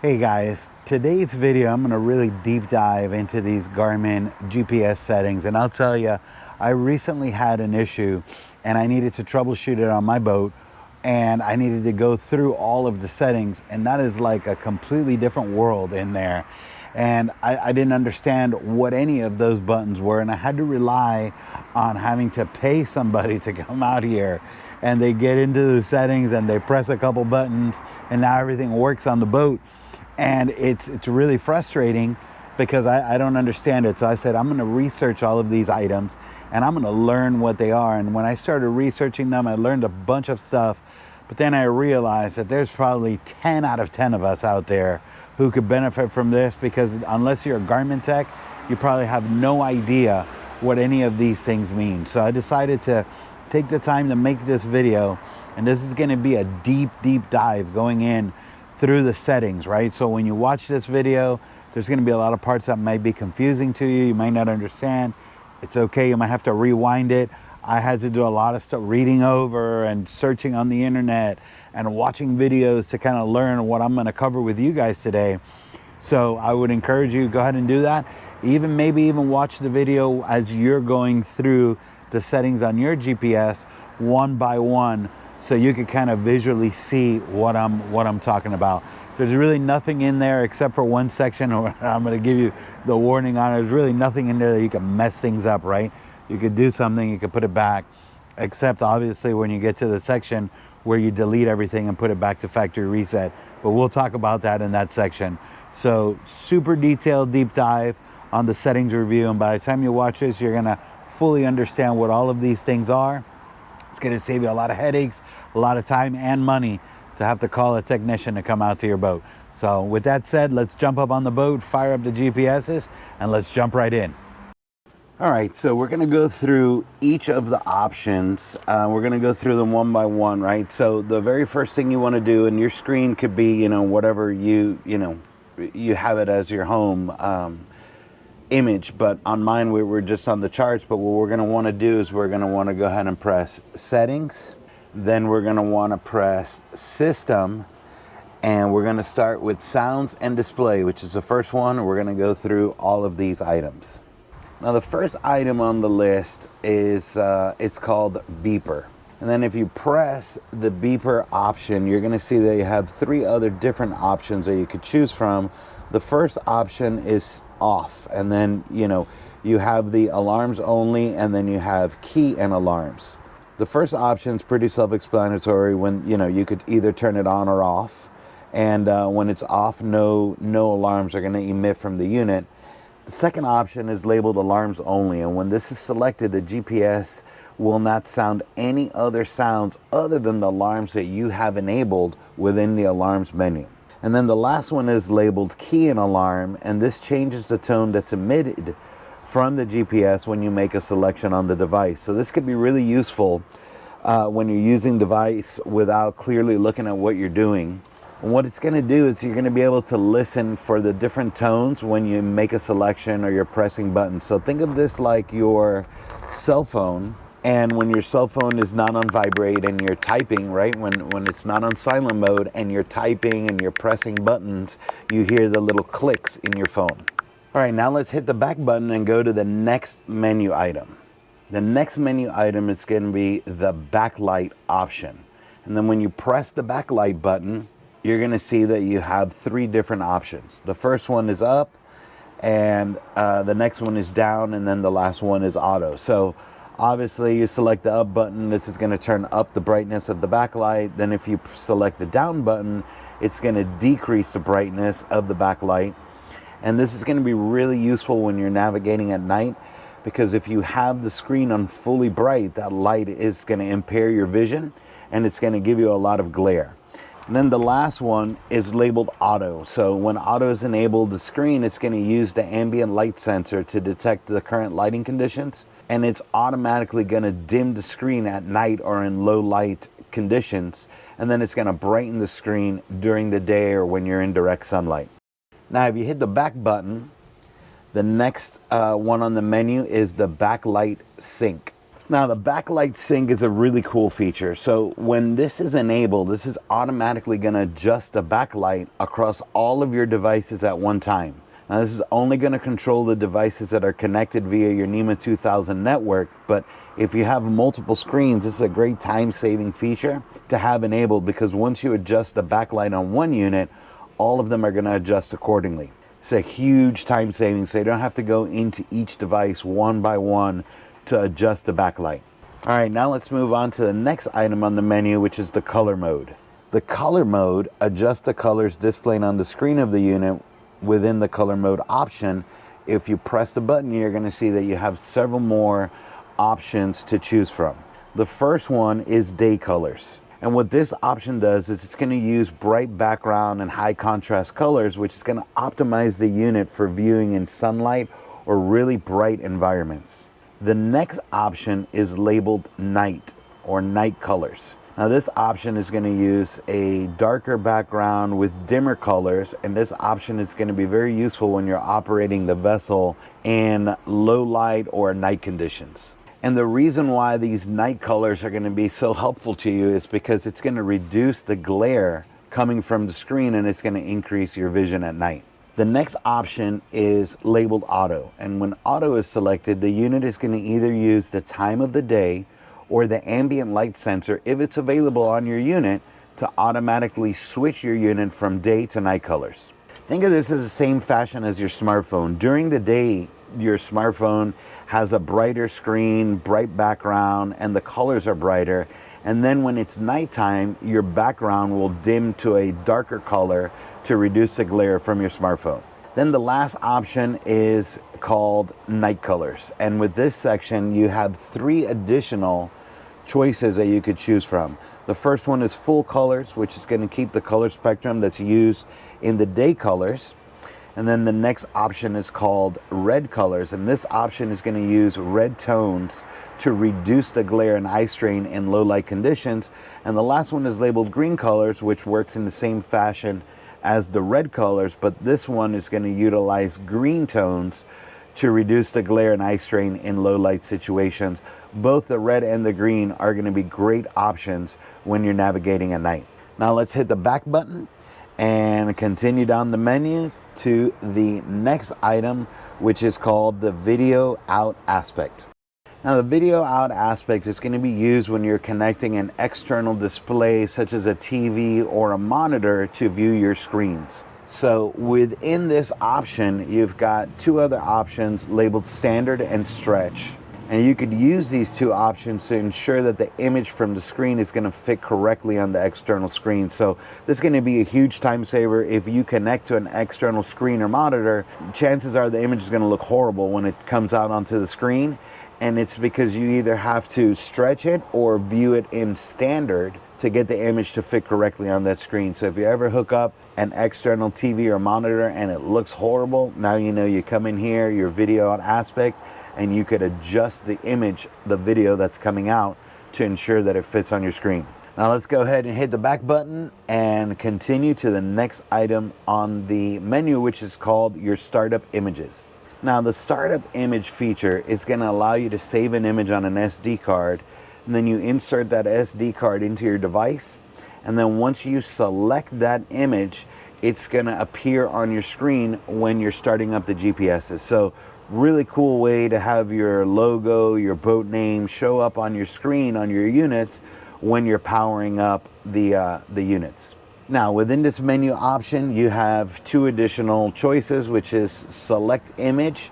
Hey guys, today's video I'm going to really deep dive into these Garmin GPS settings, and I'll tell you, I recently had an issue and I needed to troubleshoot it on my boat, and I needed to go through all of the settings, and that is like a completely different world in there. And I didn't understand what any of those buttons were, and I had to rely on having to pay somebody to come out here, and they get into the settings and they press a couple buttons and now everything works on the boat. And it's really frustrating because I don't understand it. So I said, I'm going to research all of these items and I'm going to learn what they are. And when I started researching them, I learned a bunch of stuff. But then I realized that there's probably 10 out of 10 of us out there who could benefit from this, because unless you're a Garmin tech, you probably have no idea what any of these things mean. So I decided to take the time to make this video. And this is going to be a deep dive going in through the settings, right? So when you watch this video, there's going to be a lot of parts that might be confusing to you. You might not understand. It's okay. You might have to rewind it. I had to do a lot of stuff, reading over and searching on the internet and watching videos to kind of learn what I'm going to cover with you guys today. So I would encourage you, go ahead and do that. Maybe even watch the video as you're going through the settings on your GPS one by one, so you can kind of visually see what I'm talking about. There's really nothing in there except for one section, or I'm going to give you the warning on it. There's really nothing in there that you can mess things up, right? You could do something, you could put it back, except obviously when you get to the section where you delete everything and put it back to factory reset. But we'll talk about that in that section. So super detailed deep dive on the settings review, and by the time you watch this, you're going to fully understand what all of these things are. It's going to save you a lot of headaches, a lot of time and money to have to call a technician to come out to your boat. So with that said, let's jump up on the boat, fire up the GPSs, and let's jump right in. All right, so we're going to go through each of the options. We're going to go through them one by one, right? So the very first thing you want to do, and your screen could be, whatever you have it as your home image, but on mine we're just on the charts. But what we're going to want to do is we're going to want to go ahead and press settings, then we're going to want to press system, and we're going to start with sounds and display, which is the first one. We're going to go through all of these items. Now the first item on the list is it's called beeper, and then if you press the beeper option, you're going to see that you have three other different options that you could choose from. The first option is off, and then you have the alarms only, and then you have key and alarms. The first option is pretty self-explanatory. When you could either turn it on or off, and when it's off, no alarms are going to emit from the unit. The second option is labeled alarms only, and when this is selected, the GPS will not sound any other sounds other than the alarms that you have enabled within the alarms menu. And then the last one is labeled key and alarm, and this changes the tone that's emitted from the GPS when you make a selection on the device. So this could be really useful when you're using device without clearly looking at what you're doing. And what it's going to do is you're going to be able to listen for the different tones when you make a selection or you're pressing buttons. So think of this like your cell phone. And when your cell phone is not on vibrate and you're typing, right? When it's not on silent mode and you're typing and you're pressing buttons, you hear the little clicks in your phone. All right, now let's hit the back button and go to the next menu item. The next menu item is going to be the backlight option. And then when you press the backlight button, you're going to see that you have three different options. The first one is up, and the next one is down, and then the last one is auto. So obviously you select the up button, this is going to turn up the brightness of the backlight. Then if you select the down button, it's going to decrease the brightness of the backlight. And this is going to be really useful when you're navigating at night, because if you have the screen on fully bright, that light is going to impair your vision and it's going to give you a lot of glare. And then the last one is labeled auto. So when auto is enabled, the screen, it's going to use the ambient light sensor to detect the current lighting conditions, and it's automatically going to dim the screen at night or in low light conditions, and then it's going to brighten the screen during the day or when you're in direct sunlight. Now if you hit the back button, the next one on the menu is the backlight sync. Now the backlight sync is a really cool feature. So when this is enabled, this is automatically going to adjust the backlight across all of your devices at one time. Now this is only going to control the devices that are connected via your NMEA 2000 network, but if you have multiple screens, this is a great time-saving feature to have enabled, because once you adjust the backlight on one unit, all of them are going to adjust accordingly. It's a huge time saving, so you don't have to go into each device one by one to adjust the backlight. All right, now let's move on to the next item on the menu, which is the color mode. The color mode adjusts the colors displayed on the screen of the unit within the color mode option. If you press the button, you're going to see that you have several more options to choose from. The first one is day colors. And what this option does is it's going to use bright background and high contrast colors, which is going to optimize the unit for viewing in sunlight or really bright environments. The next option is labeled night or night colors. Now this option is going to use a darker background with dimmer colors, and this option is going to be very useful when you're operating the vessel in low light or night conditions. And the reason why these night colors are going to be so helpful to you is because it's going to reduce the glare coming from the screen, and it's going to increase your vision at night. The next option is labeled auto, and when auto is selected, the unit is going to either use the time of the day or the ambient light sensor, if it's available on your unit, to automatically switch your unit from day to night colors. Think of this as the same fashion as your smartphone. During the day, your smartphone has a brighter screen, bright background, and the colors are brighter. And then when it's nighttime, your background will dim to a darker color to reduce the glare from your smartphone. Then the last option is called night colors. And with this section, you have 3 additional choices that you could choose from. The first one is full colors, which is going to keep the color spectrum that's used in the day colors. And then the next option is called red colors, and this option is going to use red tones to reduce the glare and eye strain in low light conditions. And the last one is labeled green colors, which works in the same fashion as the red colors, but this one is going to utilize green tones to reduce the glare and eye strain in low light situations. Both the red and the green are going to be great options when you're navigating at night. Now let's hit the back button and continue down the menu to the next item, which is called the video out aspect. Now the video out aspect is going to be used when you're connecting an external display such as a TV or a monitor to view your screens. So within this option, you've got 2 other options labeled standard and stretch. And you could use these 2 options to ensure that the image from the screen is going to fit correctly on the external screen. So this is going to be a huge time saver. If you connect to an external screen or monitor, chances are the image is going to look horrible when it comes out onto the screen. And it's because you either have to stretch it or view it in standard to get the image to fit correctly on that screen. So if you ever hook up an external TV or monitor and it looks horrible, now you know you come in here, your video out aspect, and you could adjust the image, the video that's coming out to ensure that it fits on your screen. Now let's go ahead and hit the back button and continue to the next item on the menu, which is called your startup images. Now the startup image feature is going to allow you to save an image on an SD card, and then you insert that SD card into your device, and then once you select that image, it's going to appear on your screen when you're starting up the GPSs. So really cool way to have your logo, your boat name show up on your screen on your units when you're powering up the units. Now within this menu option, you have 2 additional choices, which is select image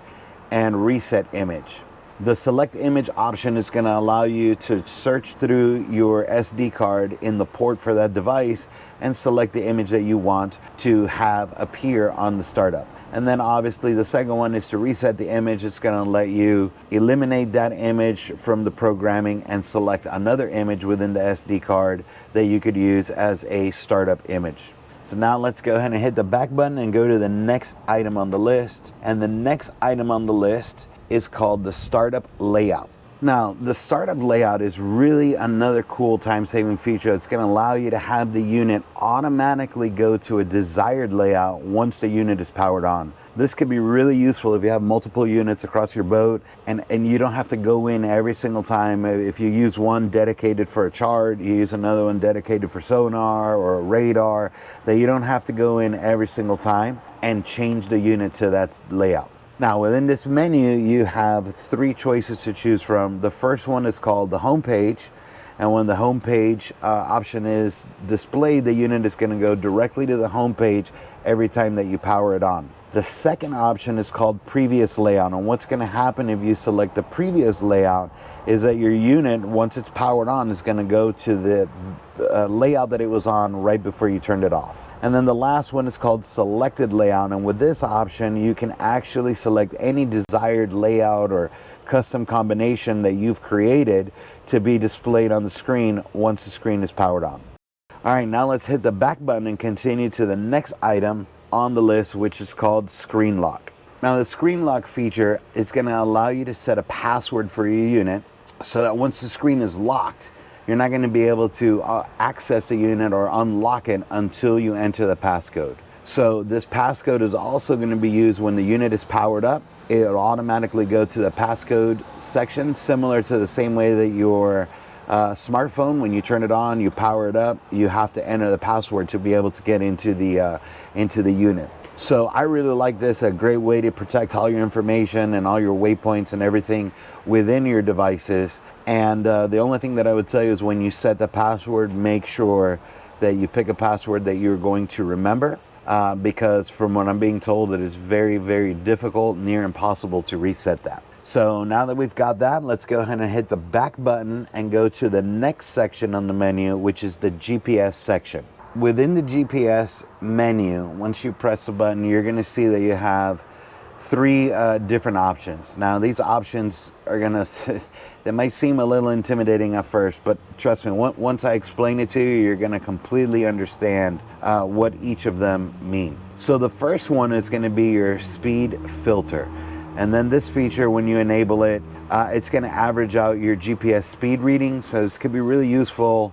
and reset image. The select image option is going to allow you to search through your SD card in the port for that device and select the image that you want to have appear on the startup. And then obviously the second one is to reset the image. It's going to let you eliminate that image from the programming and select another image within the SD card that you could use as a startup image. So now let's go ahead and hit the back button and go to the next item on the list. And the next item on the list is called the startup layout. Now, the startup layout is really another cool time-saving feature. It's going to allow you to have the unit automatically go to a desired layout once the unit is powered on. This could be really useful if you have multiple units across your boat and you don't have to go in every single time. If you use one dedicated for a chart, you use another one dedicated for sonar or radar, that you don't have to go in every single time and change the unit to that layout. Now, within this menu, you have three choices to choose from. The first one is called the home page. And when the home page option is displayed, the unit is going to go directly to the home page every time that you power it on. The second option is called previous layout. And what's going to happen if you select the previous layout is that your unit, once it's powered on, is going to go to the layout that it was on right before you turned it off. And then the last one is called selected layout. And with this option, you can actually select any desired layout or custom combination that you've created to be displayed on the screen once the screen is powered on. All right, now let's hit the back button and continue to the next item on the list, which is called screen lock. Now, the screen lock feature is going to allow you to set a password for your unit so that once the screen is locked, you're not going to be able to access the unit or unlock it until you enter the passcode. So this passcode is also going to be used when the unit is powered up. It'll automatically go to the passcode section, similar to the same way that your smartphone, when you turn it on, you power it up, you have to enter the password to be able to get into the unit. So I really like this, a great way to protect all your information and all your waypoints and everything within your devices. And the only thing that I would tell you is when you set the password, make sure that you pick a password that you're going to remember. Because from what I'm being told, it is very, very difficult, near impossible to reset that. So now that we've got that, let's go ahead and hit the back button and go to the next section on the menu, which is the GPS section. Within the GPS menu, once you press the button, you're going to see that you have three different options. Now, these options are going to, they might seem a little intimidating at first, but trust me, once I explain it to you, you're going to completely understand what each of them mean. So the first one is going to be your speed filter. And then this feature, when you enable it, it's going to average out your GPS speed readings. So this could be really useful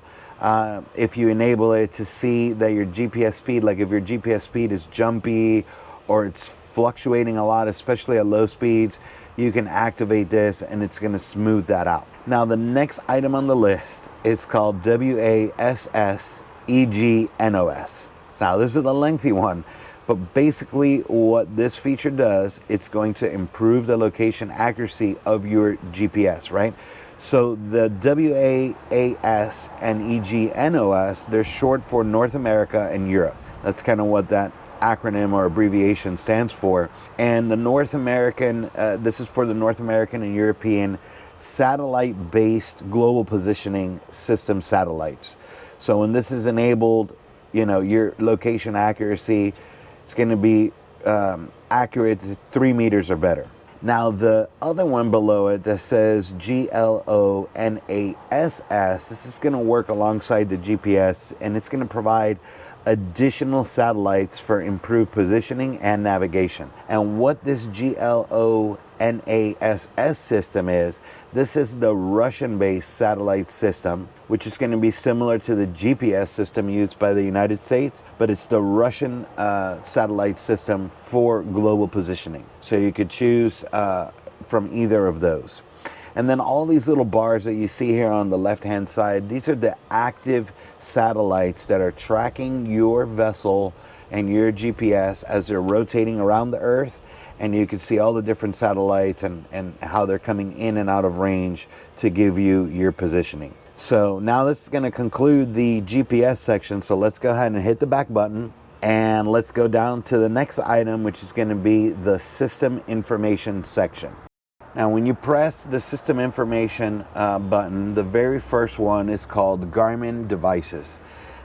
if you enable it to see that your GPS speed, like if your GPS speed is jumpy or it's fluctuating a lot, especially at low speeds, you can activate this and it's going to smooth that out. Now, the next item on the list is called WASSEGNOS. Now, this is the lengthy one, but basically what this feature does, it's going to improve the location accuracy of your GPS, right? So the WASS and EGNOS, they're short for North America and Europe. That's kind of what that acronym or abbreviation stands for. And the North American, this is for the North American and European satellite-based global positioning system satellites. So when this is enabled, you know, your location accuracy, it's going to be accurate to 3 meters or better. Now, the other one below it that says GLONASS, this is going to work alongside the GPS, and it's going to provide additional satellites for improved positioning and navigation. And what this GLONASS system is, this is the Russian-based satellite system, which is going to be similar to the GPS system used by the United States, but it's the Russian satellite system for global positioning. So you could choose from either of those. And then all these little bars that you see here on the left-hand side, these are the active satellites that are tracking your vessel and your GPS as they're rotating around the Earth. And you can see all the different satellites and how they're coming in and out of range to give you your positioning. So now this is going to conclude the GPS section. So let's go ahead and hit the back button. And let's go down to the next item, which is going to be the system information section. Now, when you press the system information button, the very first one is called Garmin devices.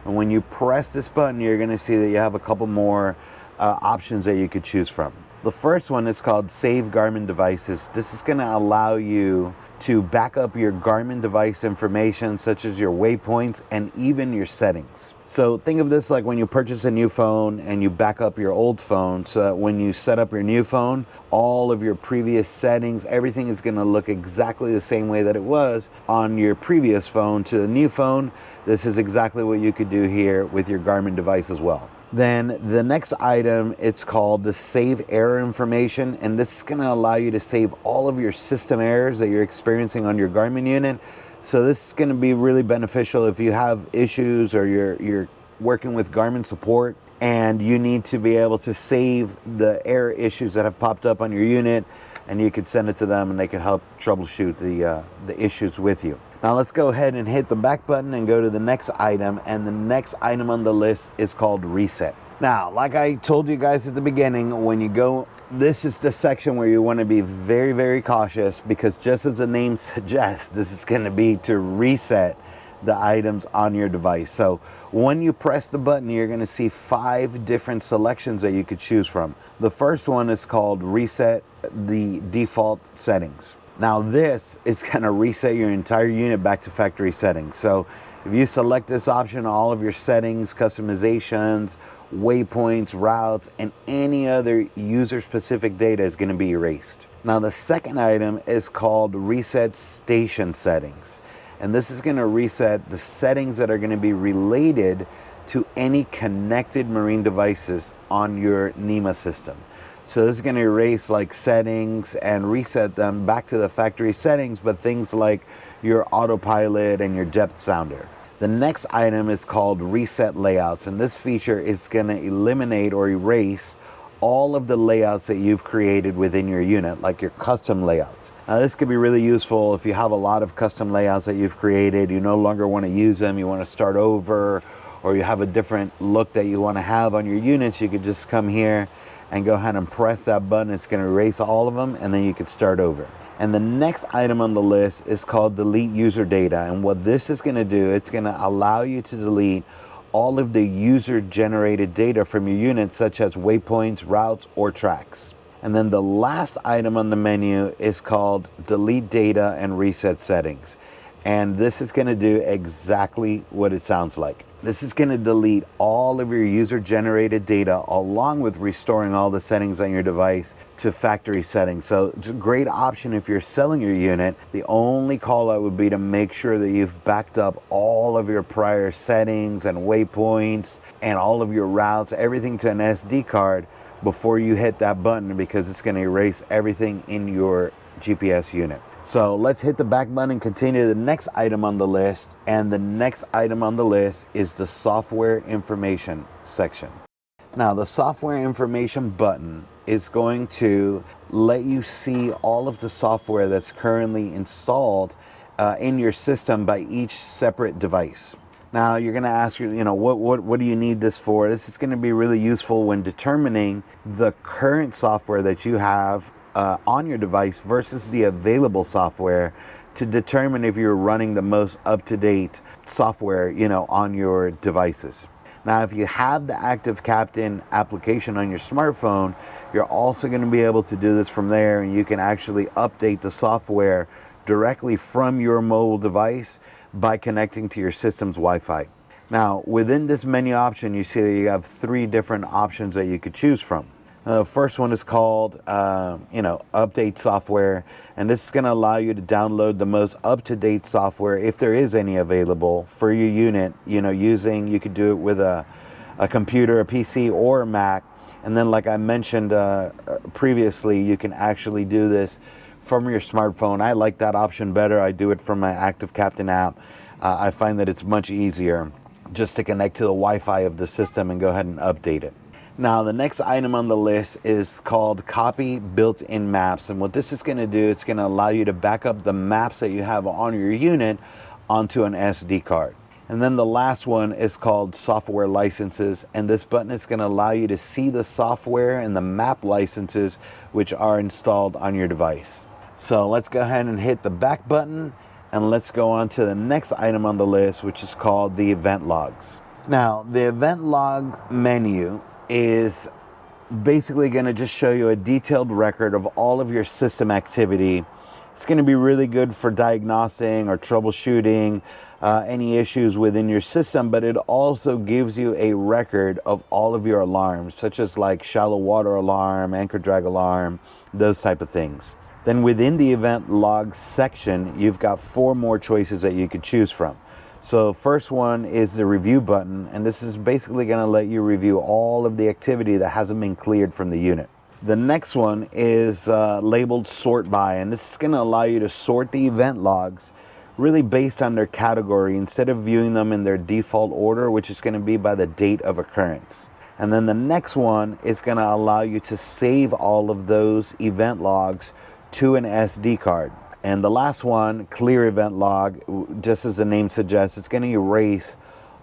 And when you press this button, you're going to see that you have a couple more options that you could choose from. The first one is called Save Garmin Devices. This is going to allow you to back up your Garmin device information, such as your waypoints and even your settings. So think of this like when you purchase a new phone and you back up your old phone, so that when you set up your new phone, all of your previous settings, everything is going to look exactly the same way that it was on your previous phone to the new phone. This is exactly what you could do here with your Garmin device as well. Then the next item, it's called the save error information, and this is going to allow you to save all of your system errors that you're experiencing on your Garmin unit. So this is going to be really beneficial if you have issues or you're working with Garmin support and you need to be able to save the error issues that have popped up on your unit, and you could send it to them and they can help troubleshoot the issues with you. Now let's go ahead and hit the back button and go to the next item, and the next item on the list is called reset. Now, like I told you guys at the beginning, when you go, this is the section where you want to be very, very cautious, because just as the name suggests, this is going to be to reset the items on your device. So when you press the button, you're going to see 5 different selections that you could choose from. The first one is called reset the default settings. Now this is going to reset your entire unit back to factory settings. So if you select this option, all of your settings, customizations, waypoints, routes, and any other user-specific data is going to be erased. Now the second item is called reset station settings. And this is going to reset the settings that are going to be related to any connected marine devices on your NMEA system. So this is going to erase like settings and reset them back to the factory settings, but things like your autopilot and your depth sounder. The next item is called reset layouts, and this feature is going to eliminate or erase all of the layouts that you've created within your unit, like your custom layouts. Now this could be really useful if you have a lot of custom layouts that you've created, you no longer want to use them, you want to start over, or you have a different look that you want to have on your units. You could just come here and go ahead and press that button. It's going to erase all of them, and then you could start over. And the next item on the list is called delete user data. And what this is going to do, it's going to allow you to delete all of the user generated data from your unit, such as waypoints, routes, or tracks. And then the last item on the menu is called delete data and reset settings. And this is going to do exactly what it sounds like. This is going to delete all of your user-generated data, along with restoring all the settings on your device to factory settings. So it's a great option if you're selling your unit. The only call out would be to make sure that you've backed up all of your prior settings and waypoints and all of your routes, everything to an SD card before you hit that button, because it's going to erase everything in your GPS unit. So let's hit the back button and continue to the next item on the list. And the next item on the list is the software information section. Now the software information button is going to let you see all of the software that's currently installed in your system by each separate device. Now you're going to ask, what do you need this for? This is going to be really useful when determining the current software that you have on your device versus the available software, to determine if you're running the most up-to-date software, on your devices. Now, if you have the Active Captain application on your smartphone, you're also going to be able to do this from there, and you can actually update the software directly from your mobile device by connecting to your system's Wi-Fi. Now, within this menu option, you see that you have 3 different options that you could choose from. The first one is called, update software, and this is going to allow you to download the most up-to-date software, if there is any available, for your unit. You could do it with a computer, a PC, or a Mac. And then, like I mentioned previously, you can actually do this from your smartphone. I like that option better. I do it from my Active Captain app. I find that it's much easier just to connect to the Wi-Fi of the system and go ahead and update it. Now, the next item on the list is called Copy Built-in Maps. And what this is going to do, it's going to allow you to back up the maps that you have on your unit onto an SD card. And then the last one is called Software Licenses. And this button is going to allow you to see the software and the map licenses which are installed on your device. So let's go ahead and hit the back button, and let's go on to the next item on the list, which is called the Event Logs. Now, the Event Log menu is basically going to just show you a detailed record of all of your system activity It's going to be really good for diagnosing or troubleshooting any issues within your system, but it also gives you a record of all of your alarms, such as like shallow water alarm, anchor drag alarm, those type of things. Then within the event log section, you've got 4 more choices that you could choose from. So first one is the review button, and this is basically going to let you review all of the activity that hasn't been cleared from the unit. The next one is labeled sort by, and this is going to allow you to sort the event logs really based on their category instead of viewing them in their default order, which is going to be by the date of occurrence. And then the next one is going to allow you to save all of those event logs to an SD card. And the last one, clear event log, just as the name suggests, it's going to erase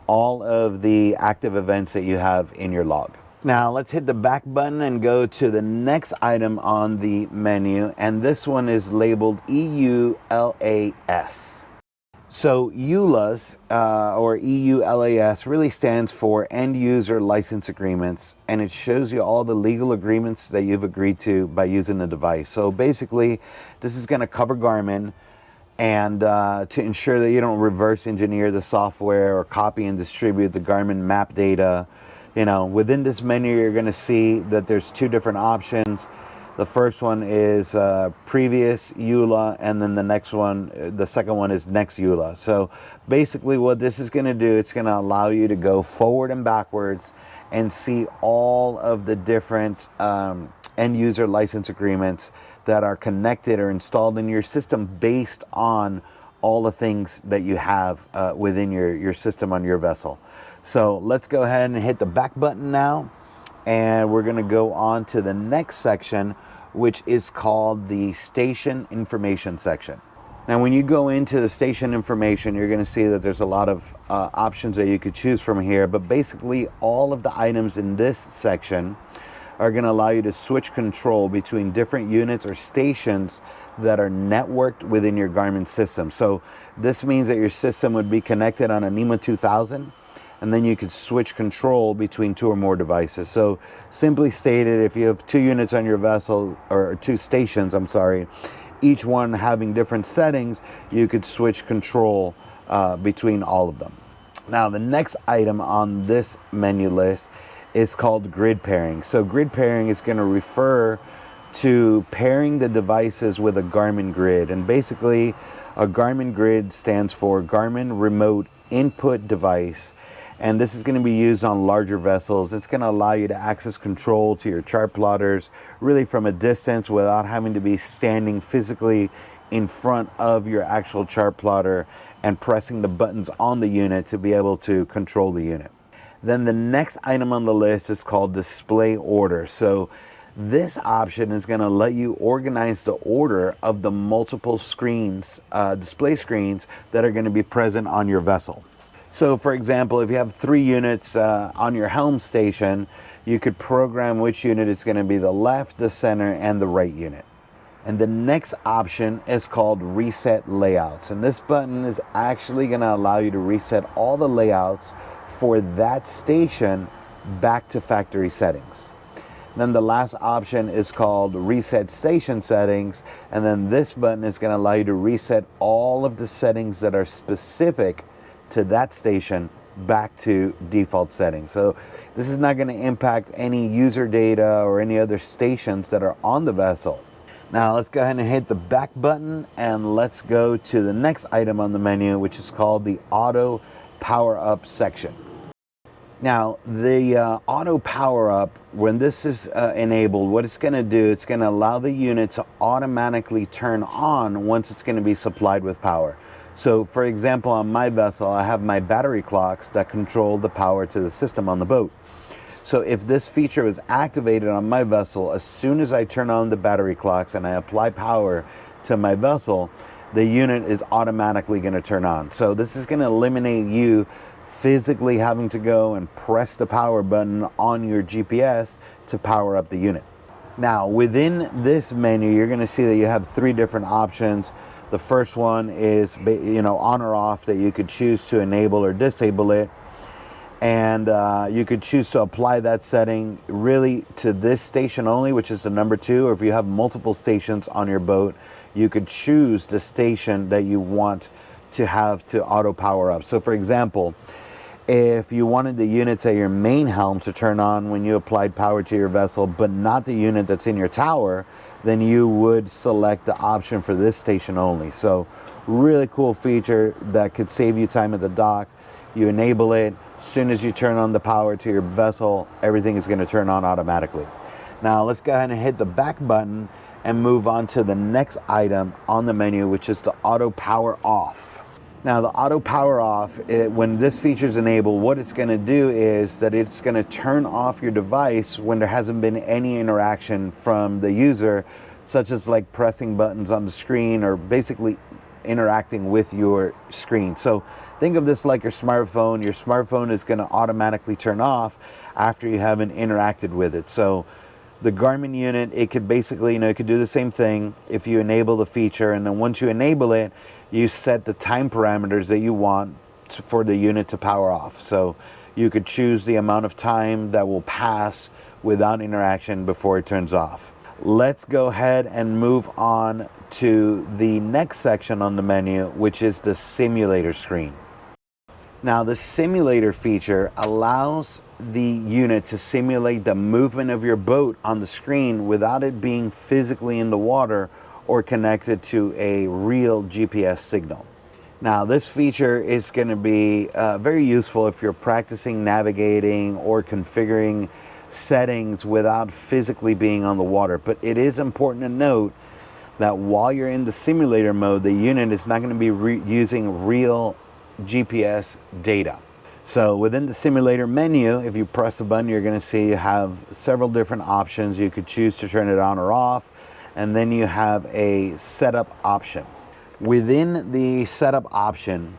all of the active events that you have in your log. Now let's hit the back button and go to the next item on the menu, and this one is labeled EULAS. So EULAS or EULAS really stands for End User License Agreements, and it shows you all the legal agreements that you've agreed to by using the device. So basically this is going to cover Garmin, and to ensure that you don't reverse engineer the software or copy and distribute the Garmin map data. You know, within this menu, you're going to see that there's 2 different options. The first one is previous EULA, and then the second one is next EULA. So basically what this is going to do, it's going to allow you to go forward and backwards and see all of the different end user license agreements that are connected or installed in your system based on all the things that you have within your system on your vessel. So let's go ahead and hit the back button now, and we're going to go on to the next section, which is called the station information section. Now when you go into the station information, you're going to see that there's a lot of options that you could choose from here, but basically all of the items in this section are going to allow you to switch control between different units or stations that are networked within your Garmin system. So this means that your system would be connected on a NMEA 2000, and then you could switch control between 2 or more devices. So simply stated, if you have 2 units on your vessel, or 2 stations, I'm sorry, each one having different settings, you could switch control between all of them. Now the next item on this menu list is called grid pairing. So grid pairing is going to refer to pairing the devices with a Garmin grid, and basically a Garmin grid stands for Garmin Remote Input Device, and this is going to be used on larger vessels. It's going to allow you to access control to your chart plotters really from a distance without having to be standing physically in front of your actual chart plotter and pressing the buttons on the unit to be able to control the unit. Then the next item on the list is called display order. So this option is going to let you organize the order of the multiple screens, display screens that are going to be present on your vessel. So for example, if you have 3 units on your helm station, you could program which unit is going to be the left, the center, and the right unit. And the next option is called reset layouts. And this button is actually going to allow you to reset all the layouts for that station back to factory settings. Then the last option is called reset station settings, and then this button is going to allow you to reset all of the settings that are specific to that station back to default settings. So this is not going to impact any user data or any other stations that are on the vessel. Now let's go ahead and hit the back button, and let's go to the next item on the menu, which is called the auto power up section. Now the auto power up, when this is enabled, what it's going to do, it's going to allow the unit to automatically turn on once it's going to be supplied with power. So for example, on my vessel, I have my battery clocks that control the power to the system on the boat. So if this feature was activated on my vessel, as soon as I turn on the battery clocks and I apply power to my vessel, the unit is automatically going to turn on. So this is going to eliminate you physically having to go and press the power button on your GPS to power up the unit. Now within this menu, you're going to see that you have 3 different options. The first one is, on or off, that you could choose to enable or disable it. And you could choose to apply that setting really to this station only, which is the number 2, or if you have multiple stations on your boat, you could choose the station that you want to have to auto power up. So for example, if you wanted the units at your main helm to turn on when you applied power to your vessel, but not the unit that's in your tower, then you would select the option for this station only. So really cool feature that could save you time at the dock. You enable it, as soon as you turn on the power to your vessel, everything is going to turn on automatically. Now let's go ahead and hit the back button and move on to the next item on the menu, which is the auto power off. Now the auto power off, when this feature is enabled, what it's going to do is that it's going to turn off your device when there hasn't been any interaction from the user, such as like pressing buttons on the screen or basically interacting with your screen. So think of this like your smartphone. Your smartphone is going to automatically turn off after you haven't interacted with it. So the Garmin unit, it could basically, it could do the same thing if you enable the feature, and then once you enable it, you set the time parameters that you want for the unit to power off. So you could choose the amount of time that will pass without interaction before it turns off. Let's go ahead and move on to the next section on the menu, which is the simulator screen. Now the simulator feature allows the unit to simulate the movement of your boat on the screen without it being physically in the water or connected to a real GPS signal. Now this feature is going to be very useful if you're practicing navigating or configuring settings without physically being on the water. But it is important to note that while you're in the simulator mode, the unit is not going to be using real GPS data. So within the simulator menu, if you press the button, you're going to see you have several different options. You could choose to turn it on or off, and then you have a setup option. Within the setup option,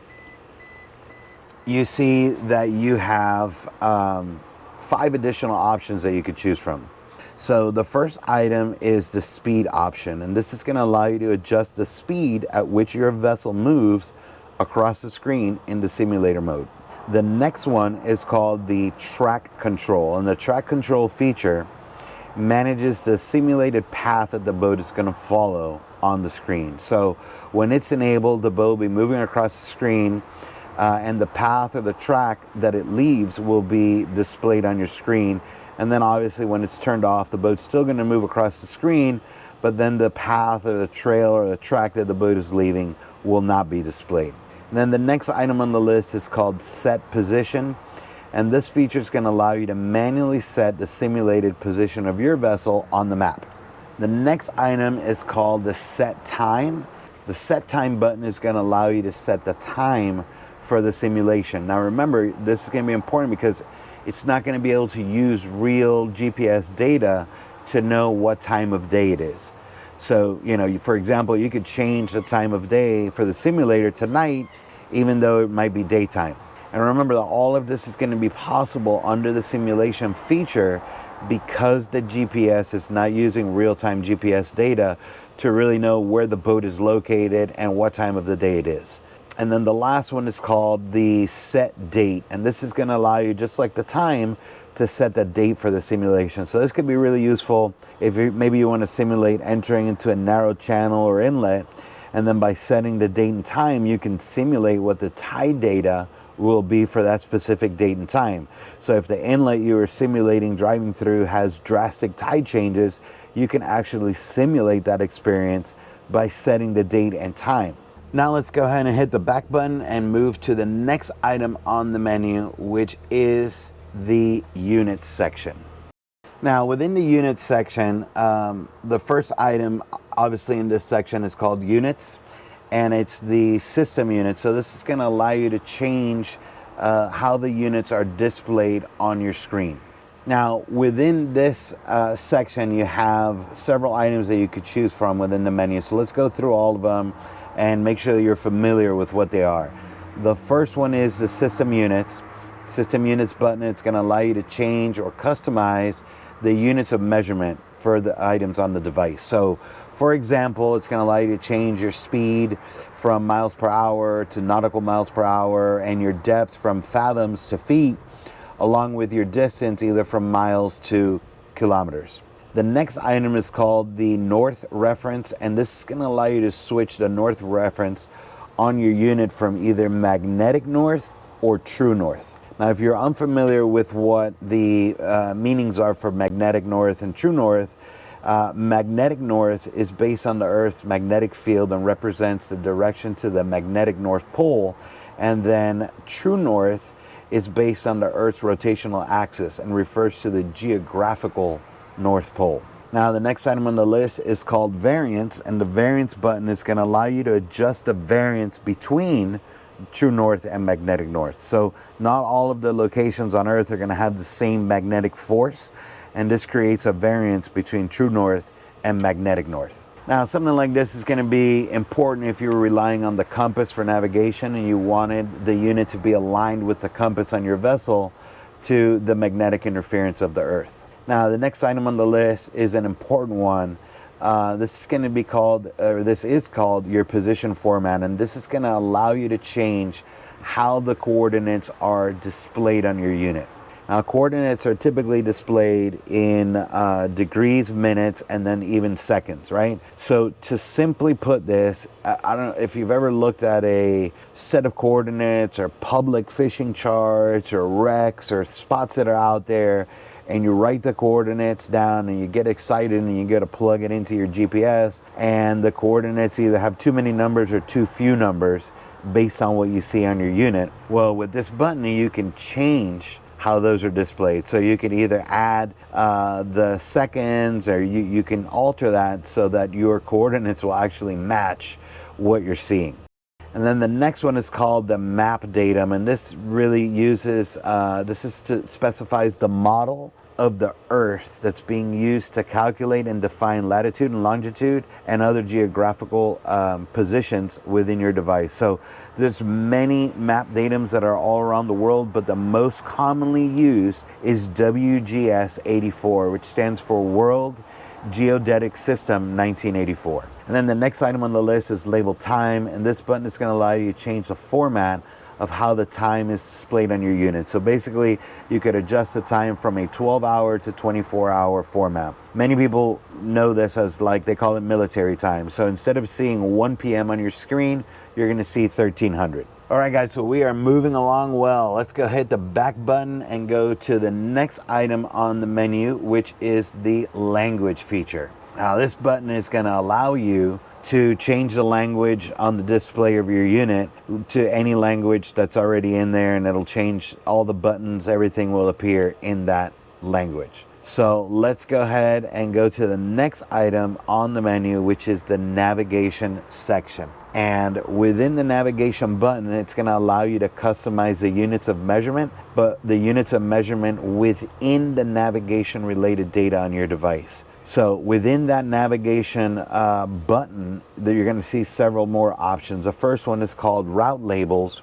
you see that you have 5 additional options that you could choose from. So the first item is the speed option, and this is going to allow you to adjust the speed at which your vessel moves across the screen in the simulator mode. The next one is called the track control, and the track control feature manages the simulated path that the boat is going to follow on the screen. So when it's enabled, the boat will be moving across the screen, and the path or the track that it leaves will be displayed on your screen. And then obviously when it's turned off, the boat's still going to move across the screen, but then the path or the trail or the track that the boat is leaving will not be displayed. And then the next item on the list is called set position, and this feature is going to allow you to manually set the simulated position of your vessel on the map. The next item is called the set time. The set time button is going to allow you to set the time for the simulation. Now remember, this is going to be important because it's not going to be able to use real GPS data to know what time of day it is. So, for example, you could change the time of day for the simulator to night, even though it might be daytime. And remember that all of this is going to be possible under the simulation feature because the GPS is not using real-time GPS data to really know where the boat is located and what time of the day it is. And then the last one is called the set date, and this is going to allow you, just like the time, to set the date for the simulation. So this could be really useful if maybe you want to simulate entering into a narrow channel or inlet, and then by setting the date and time, you can simulate what the tide data will be for that specific date and time. So if the inlet you are simulating driving through has drastic tide changes, you can actually simulate that experience by setting the date and time. Now let's go ahead and hit the back button and move to the next item on the menu, which is the unit section. Now within the unit section, the first item obviously in this section is called units, and it's the system unit. So this is going to allow you to change how the units are displayed on your screen. Now within this section, you have several items that you could choose from within the menu. So let's go through all of them and make sure that you're familiar with what they are. The first one is the system units. System units button, it's going to allow you to change or customize the units of measurement for the items on the device. So for example, it's going to allow you to change your speed from miles per hour to nautical miles per hour, and your depth from fathoms to feet, along with your distance, either from miles to kilometers. The next item is called the north reference, and this is going to allow you to switch the north reference on your unit from either magnetic north or true north. Now, if you're unfamiliar with what the meanings are for magnetic north and true north, magnetic north is based on the Earth's magnetic field and represents the direction to the magnetic North Pole, and then true north is based on the Earth's rotational axis and refers to the geographical North Pole. Now, the next item on the list is called variance, and the variance button is going to allow you to adjust the variance between true north and magnetic north. So not all of the locations on Earth are going to have the same magnetic force, and this creates a variance between true north and magnetic north. Now, something like this is going to be important if you were relying on the compass for navigation and you wanted the unit to be aligned with the compass on your vessel to the magnetic interference of the Earth. Now, the next item on the list is an important one. This is going to be called, or this is called your position format, and this is going to allow you to change how the coordinates are displayed on your unit. Now, coordinates are typically displayed in degrees, minutes, and then even seconds, right? So to simply put this, I don't know if you've ever looked at a set of coordinates or public fishing charts or wrecks or spots that are out there, and you write the coordinates down and you get excited and you get to plug it into your GPS, and the coordinates either have too many numbers or too few numbers based on what you see on your unit. Well, with this button, you can change how those are displayed. So you can either add the seconds, or you can alter that so that your coordinates will actually match what you're seeing. And then the next one is called the map datum, and this really uses, specifies the model of the Earth that's being used to calculate and define latitude and longitude and other geographical positions within your device. So there's many map datums that are all around the world, but the most commonly used is WGS 84, which stands for World Geodetic System 1984. And then the next item on the list is label time, and this button is going to allow you to change the format of how the time is displayed on your unit. So basically, you could adjust the time from a 12-hour to 24-hour format. Many people know this as, like, they call it military time. So instead of seeing 1 p.m. on your screen, you're going to see 1300. All right, guys, so we are moving along well. Let's go hit the back button and go to the next item on the menu, which is the language feature. Now, this button is going to allow you to change the language on the display of your unit to any language that's already in there, and it'll change all the buttons. Everything will appear in that language. So let's go ahead and go to the next item on the menu, which is the navigation section. And within the navigation button, it's going to allow you to customize the units of measurement, but the units of measurement within the navigation related data on your device. So within that navigation button, you're going to see several more options. The first one is called route labels.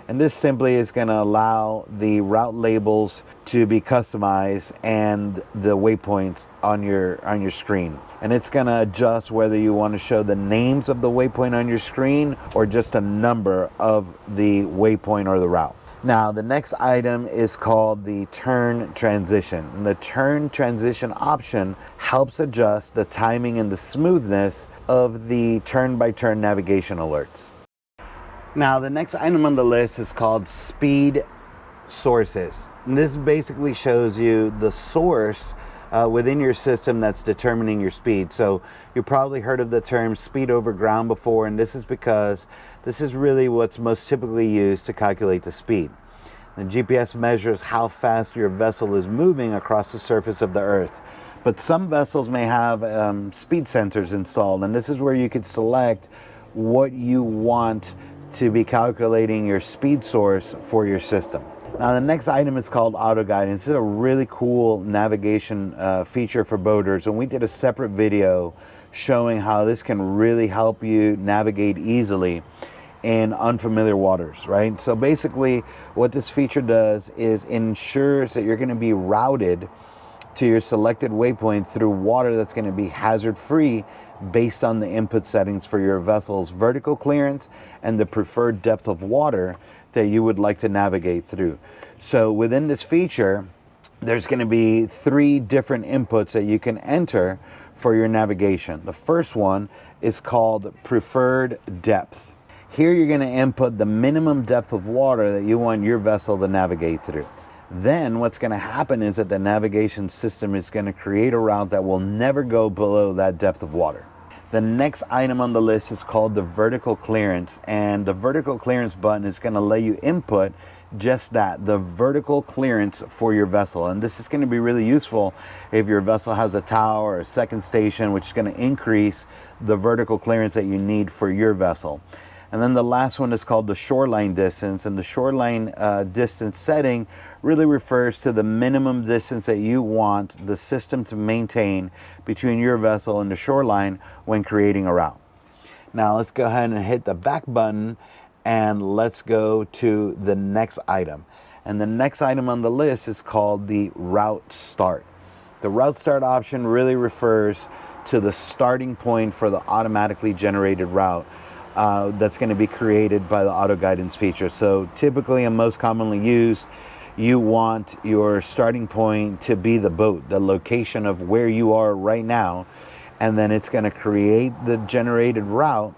And this simply is going to allow the route labels to be customized and the waypoints on your screen. And it's going to adjust whether you want to show the names of the waypoint on your screen or just a number of the waypoint or the route. Now, the next item is called the turn transition. And the turn transition option helps adjust the timing and the smoothness of the turn-by-turn navigation alerts. Now, the next item on the list is called speed sources. And this basically shows you the source within your system that's determining your speed. So you probably heard of the term speed over ground before, and this is because this is really what's most typically used to calculate the speed. The GPS measures how fast your vessel is moving across the surface of the Earth. But some vessels may have speed sensors installed, and this is where you could select what you want to be calculating your speed source for your system. Now, the next item is called auto guidance. This is a really cool navigation feature for boaters, and we did a separate video showing how this can really help you navigate easily in unfamiliar waters, right? So basically what this feature does is ensures that you're going to be routed to your selected waypoint through water that's going to be hazard-free based on the input settings for your vessel's vertical clearance and the preferred depth of water that you would like to navigate through. So within this feature, there's going to be 3 different inputs that you can enter for your navigation. The first one is called preferred depth. Here you're going to input the minimum depth of water that you want your vessel to navigate through. Then what's going to happen is that the navigation system is going to create a route that will never go below that depth of water. The next item on the list is called the vertical clearance, and the vertical clearance button is going to let you input just that, the vertical clearance for your vessel. And this is going to be really useful if your vessel has a tower or a second station, which is going to increase the vertical clearance that you need for your vessel. And then the last one is called the shoreline distance, and the shoreline distance setting really refers to the minimum distance that you want the system to maintain between your vessel and the shoreline when creating a route. Now let's go ahead and hit the back button, and let's go to the next item. And the next item on the list is called the route start. The route start option really refers to the starting point for the automatically generated route that's going to be created by the auto guidance feature. So typically and most commonly used, you want your starting point to be the boat, the location of where you are right now, and then it's going to create the generated route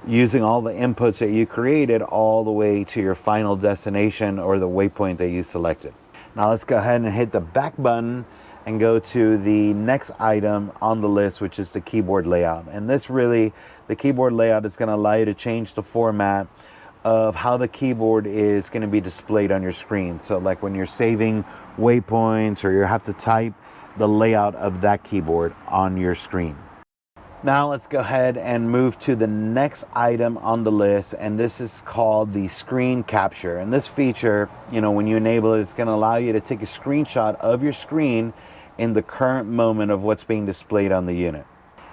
using all the inputs that you created all the way to your final destination or the waypoint that you selected. Now let's go ahead and hit the back button and go to the next item on the list, which is the keyboard layout. And this really, the keyboard layout is going to allow you to change the format of how the keyboard is going to be displayed on your screen. So like when you're saving waypoints or you have to type, the layout of that keyboard on your screen. Now let's go ahead and move to the next item on the list, and this is called the screen capture. And this feature, when you enable it, it's going to allow you to take a screenshot of your screen in the current moment of what's being displayed on the unit.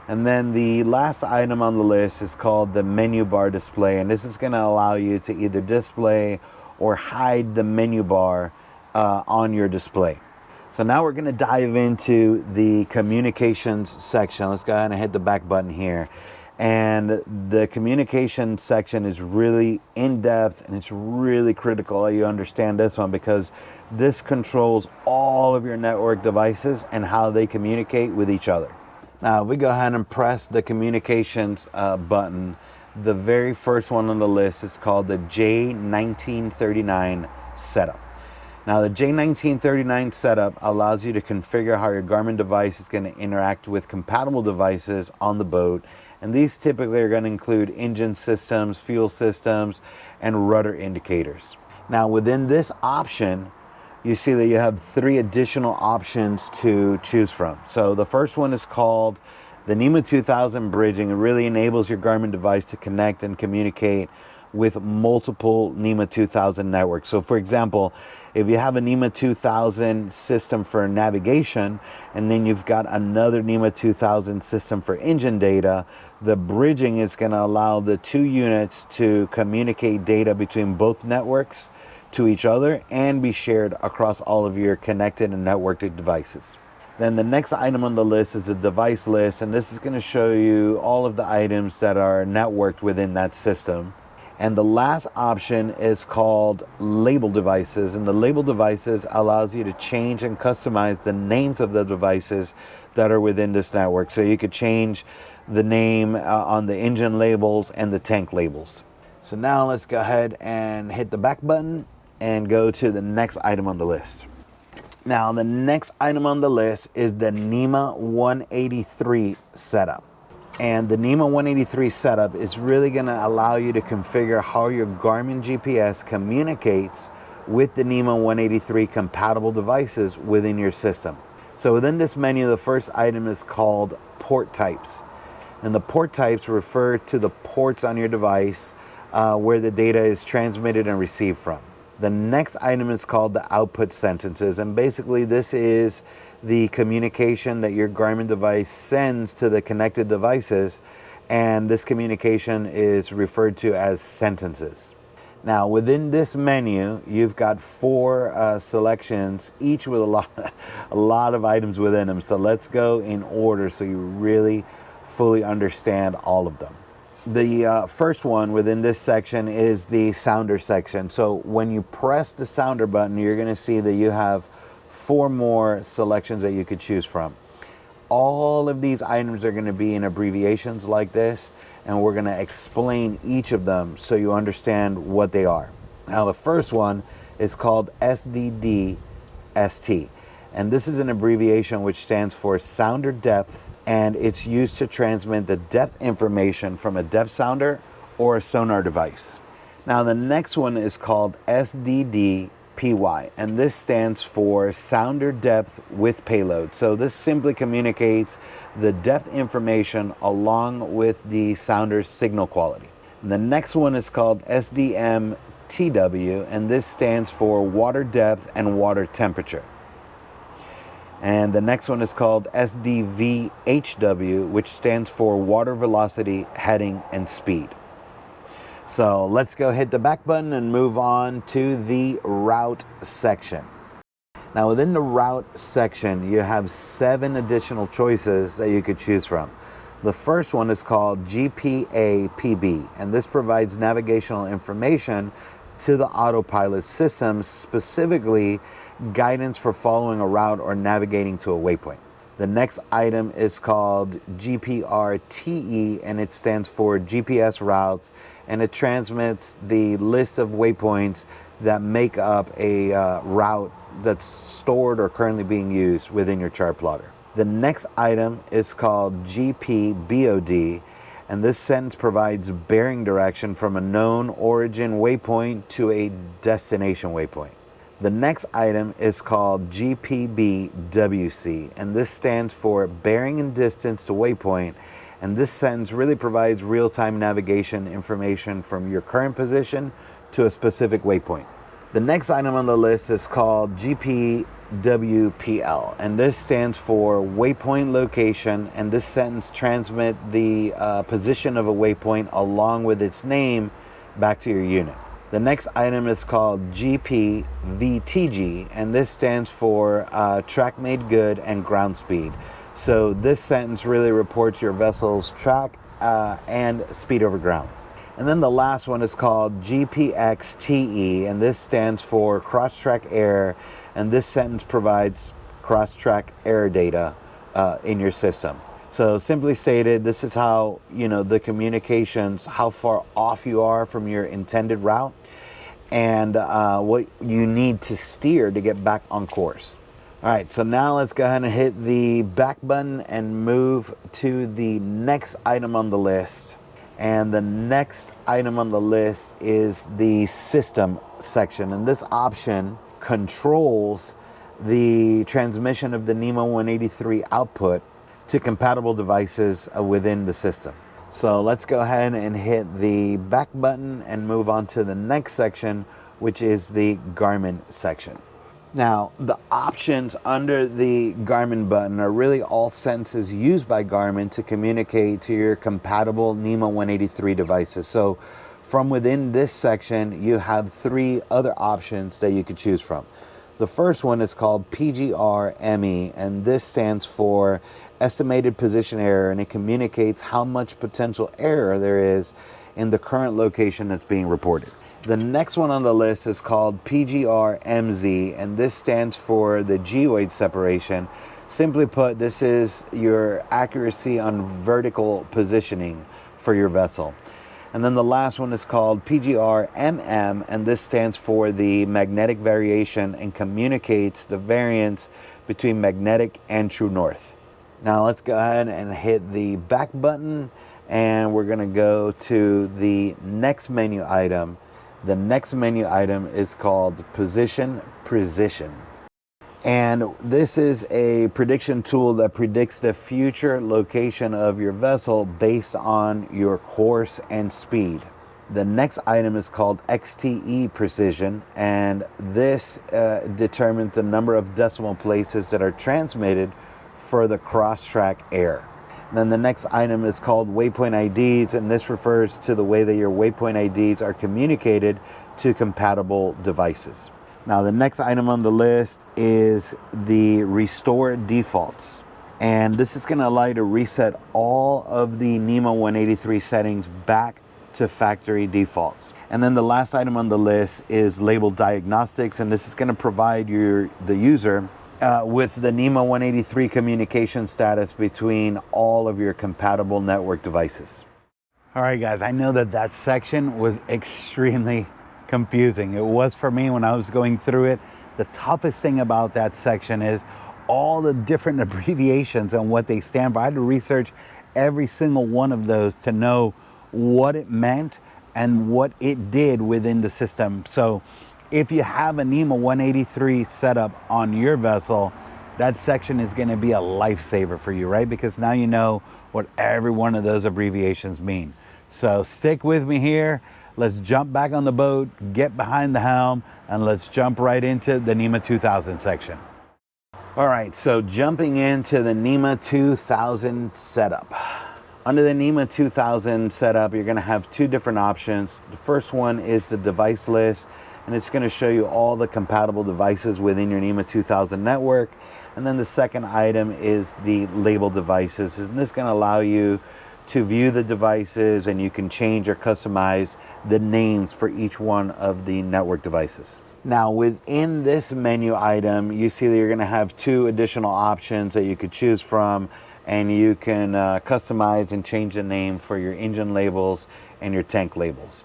And then the last item on the list is called the menu bar display, and this is going to allow you to either display or hide the menu bar on your display. So now we're going to dive into the communications section. Let's go ahead and hit the back button here. And the communication section is really in-depth, and it's really critical that you understand this one, because this controls all of your network devices and how they communicate with each other. Now, if we go ahead and press the communications button, the very first one on the list is called the J1939 Set Up. Now, the J1939 Setup allows you to configure how your Garmin device is going to interact with compatible devices on the boat. And these typically are going to include engine systems, fuel systems, and rudder indicators. Now, within this option, you see that you have 3 additional options to choose from. So the first one is called the NMEA 2000 bridging. It really enables your Garmin device to connect and communicate with multiple NMEA 2000 networks. So for example, if you have a NMEA 2000 system for navigation, and then you've got another NMEA 2000 system for engine data, the bridging is going to allow the 2 units to communicate data between both networks to each other and be shared across all of your connected and networked devices. Then the next item on the list is a device list, and this is going to show you all of the items that are networked within that system. And the last option is called label devices, and the label devices allows you to change and customize the names of the devices that are within this network. So you could change the name on the engine labels and the tank labels. So now let's go ahead and hit the back button and go to the next item on the list. Now the next item on the list is the NMEA 183 setup. And the NMEA 183 setup is really going to allow you to configure how your Garmin GPS communicates with the NMEA 183 compatible devices within your system. So within this menu, the first item is called port types. And the port types refer to the ports on your device where the data is transmitted and received from. The next item is called the output sentences, and basically this is the communication that your Garmin device sends to the connected devices, and this communication is referred to as sentences. Now within this menu, you've got 4 selections, each with a lot of items within them. So let's go in order so you really fully understand all of them. The first one within this section is the sounder section. So when you press the sounder button, you're going to see that you have 4 more selections that you could choose from. All of these items are going to be in abbreviations like this, and we're going to explain each of them so you understand what they are. Now, the first one is called SDD-ST, and this is an abbreviation which stands for sounder depth, and it's used to transmit the depth information from a depth sounder or a sonar device. Now, the next one is called SDD-PY, and this stands for sounder depth with payload. So this simply communicates the depth information along with the sounder's signal quality. The next one is called SDM-TW, and this stands for water depth and water temperature. And the next one is called SDVHW, which stands for water velocity, heading, and speed. So let's go hit the back button and move on to the route section. Now, within the route section, you have 7 additional choices that you could choose from. The first one is called GPA-PB, and this provides navigational information to the autopilot system, specifically guidance for following a route or navigating to a waypoint. The next item is called GPRTE, and it stands for GPS routes, and it transmits the list of waypoints that make up a route that's stored or currently being used within your chart plotter. The next item is called GPBOD, and this sentence provides bearing direction from a known origin waypoint to a destination waypoint. The next item is called GPBWC, and this stands for bearing and distance to waypoint, and this sentence really provides real-time navigation information from your current position to a specific waypoint. The next item on the list is called GPWPL, and this stands for waypoint location, and this sentence transmits the position of a waypoint along with its name back to your unit. The next item is called GPVTG, and this stands for track made good and ground speed. So this sentence really reports your vessel's track and speed over ground. And then the last one is called GPXTE, and this stands for cross-track error, and this sentence provides cross-track error data in your system. So simply stated, this is how, the communications, how far off you are from your intended route, and what you need to steer to get back on course. All right, so now let's go ahead and hit the back button and move to the next item on the list. And the next item on the list is the system section, and this option controls the transmission of the NMEA 183 output to compatible devices within the system. So let's go ahead and hit the back button and move on to the next section, which is the Garmin section. Now, the options under the Garmin button are really all sentences used by Garmin to communicate to your compatible NMEA 183 devices. So from within this section, you have 3 other options that you could choose from. The first one is called PGR-ME, and this stands for estimated position error, and it communicates how much potential error there is in the current location that's being reported. The next one on the list is called PGR-MZ, and this stands for the geoid separation. Simply put, this is your accuracy on vertical positioning for your vessel. And then the last one is called PGR-MM, and this stands for the magnetic variation and communicates the variance between magnetic and true north. Now let's go ahead and hit the back button, and we're going to go to the next menu item. The next menu item is called Position Precision. And this is a prediction tool that predicts the future location of your vessel based on your course and speed. The next item is called XTE Precision, and this determines the number of decimal places that are transmitted for the cross-track error. Then the next item is called Waypoint IDs, and this refers to the way that your waypoint IDs are communicated to compatible devices. Now, the next item on the list is the Restore Defaults. And this is going to allow you to reset all of the NMEA 183 settings back to factory defaults. And then the last item on the list is label diagnostics, and this is going to provide the user with the NMEA 183 communication status between all of your compatible network devices. All right, guys, I know that section was extremely confusing. It was for me when I was going through it. The toughest thing about that section is all the different abbreviations and what they stand for. I had to research every single one of those to know what it meant and what it did within the system. So if you have a NMEA 183 setup on your vessel, that section is going to be a lifesaver for you, right? Because now you know what every one of those abbreviations mean. So stick with me here. Let's jump back on the boat, get behind the helm, and let's jump right into the NMEA 2000 section. All right, so jumping into the NMEA 2000 setup. Under the NMEA 2000 setup, you're going to have two different options. The first one is the device list, and it's going to show you all the compatible devices within your NMEA 2000 network. And then the second item is the label devices, and this is going to allow you to view the devices, and you can change or customize the names for each one of the network devices. Now within this menu item, you see that you're going to have two additional options that you could choose from, and you can customize and change the name for your engine labels and your tank labels.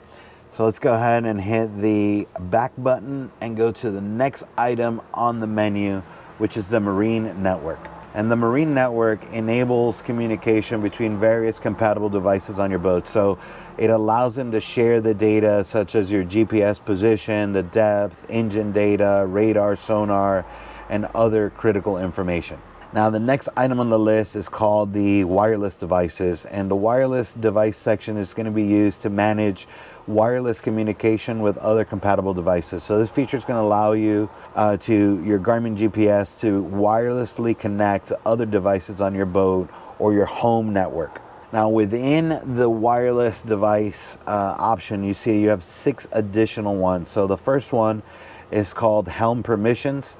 So let's go ahead and hit the back button and go to the next item on the menu, which is the Marine Network. And the Marine Network enables communication between various compatible devices on your boat. So it allows them to share the data such as your GPS position, the depth, engine data, radar, sonar, and other critical information. Now the next item on the list is called the wireless devices, and the wireless device section is going to be used to manage wireless communication with other compatible devices. So this feature is going to allow you to your Garmin GPS to wirelessly connect to other devices on your boat or your home network. Now within the wireless device option, you see you have 6 additional ones. So the first one is called helm permissions.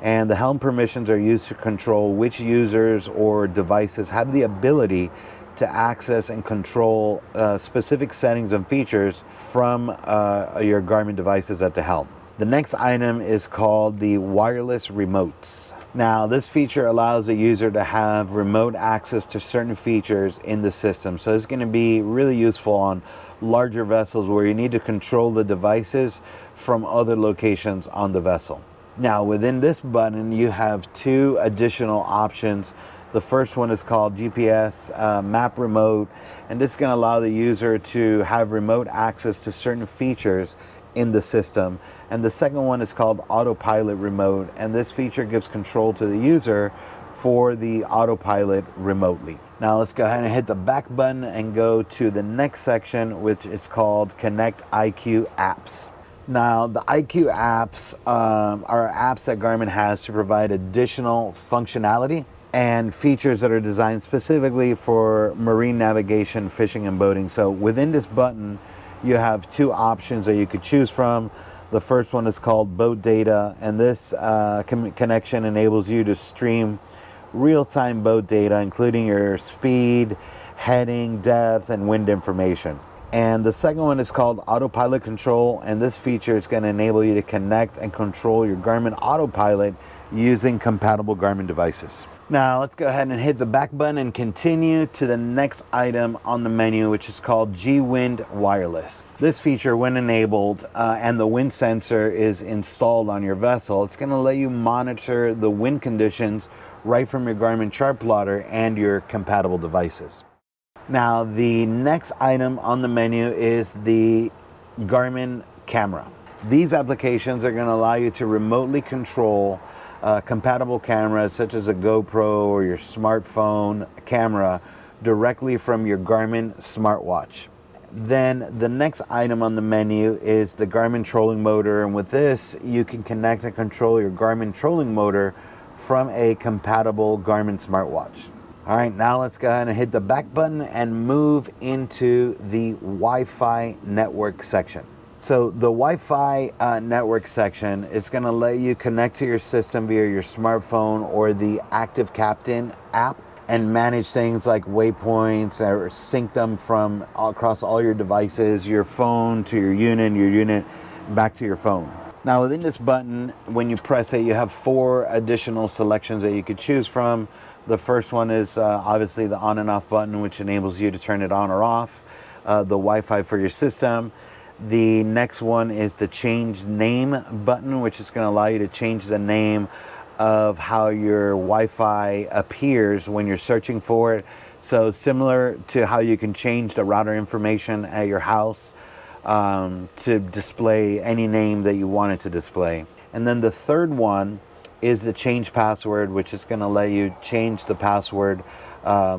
And the helm permissions are used to control which users or devices have the ability to access and control specific settings and features from your Garmin devices at the helm. The next item is called the wireless remotes. Now this feature allows the user to have remote access to certain features in the system. So it's going to be really useful on larger vessels where you need to control the devices from other locations on the vessel. Now within this button you have 2 additional options. The first one is called GPS Map Remote, and this is going to allow the user to have remote access to certain features in the system. And the second one is called Autopilot Remote, and this feature gives control to the user for the autopilot remotely. Now let's go ahead and hit the back button and go to the next section, which is called Connect IQ Apps. Now the IQ apps are apps that Garmin has to provide additional functionality and features that are designed specifically for marine navigation, fishing, and boating. So within this button you have 2 options that you could choose from. The first one is called Boat Data, and this connection enables you to stream real-time boat data, including your speed, heading, depth, and wind information. And the second one is called Autopilot Control, and this feature is going to enable you to connect and control your Garmin Autopilot using compatible Garmin devices. Now let's go ahead and hit the back button and continue to the next item on the menu, which is called G-Wind Wireless. This feature, when enabled and the wind sensor is installed on your vessel, it's going to let you monitor the wind conditions right from your Garmin chart plotter and your compatible devices. Now the next item on the menu is the Garmin camera. These applications are going to allow you to remotely control compatible cameras such as a GoPro or your smartphone camera directly from your Garmin smartwatch. Then the next item on the menu is the Garmin trolling motor, and with this you can connect and control your Garmin trolling motor from a compatible Garmin smartwatch. All right, now let's go ahead and hit the back button and move into the Wi-Fi network section. So the Wi-Fi network section is going to let you connect to your system via your smartphone or the Active Captain app and manage things like waypoints or sync them from across all your devices, your phone to your unit back to your phone. Now within this button, when you press it, you have 4 additional selections that you could choose from. The first one is obviously the on and off button, which enables you to turn it on or off, the Wi-Fi for your system. The next one is the change name button, which is going to allow you to change the name of how your Wi-Fi appears when you're searching for it. So similar to how you can change the router information at your house to display any name that you want it to display. And then the third one is the change password, which is going to let you change the password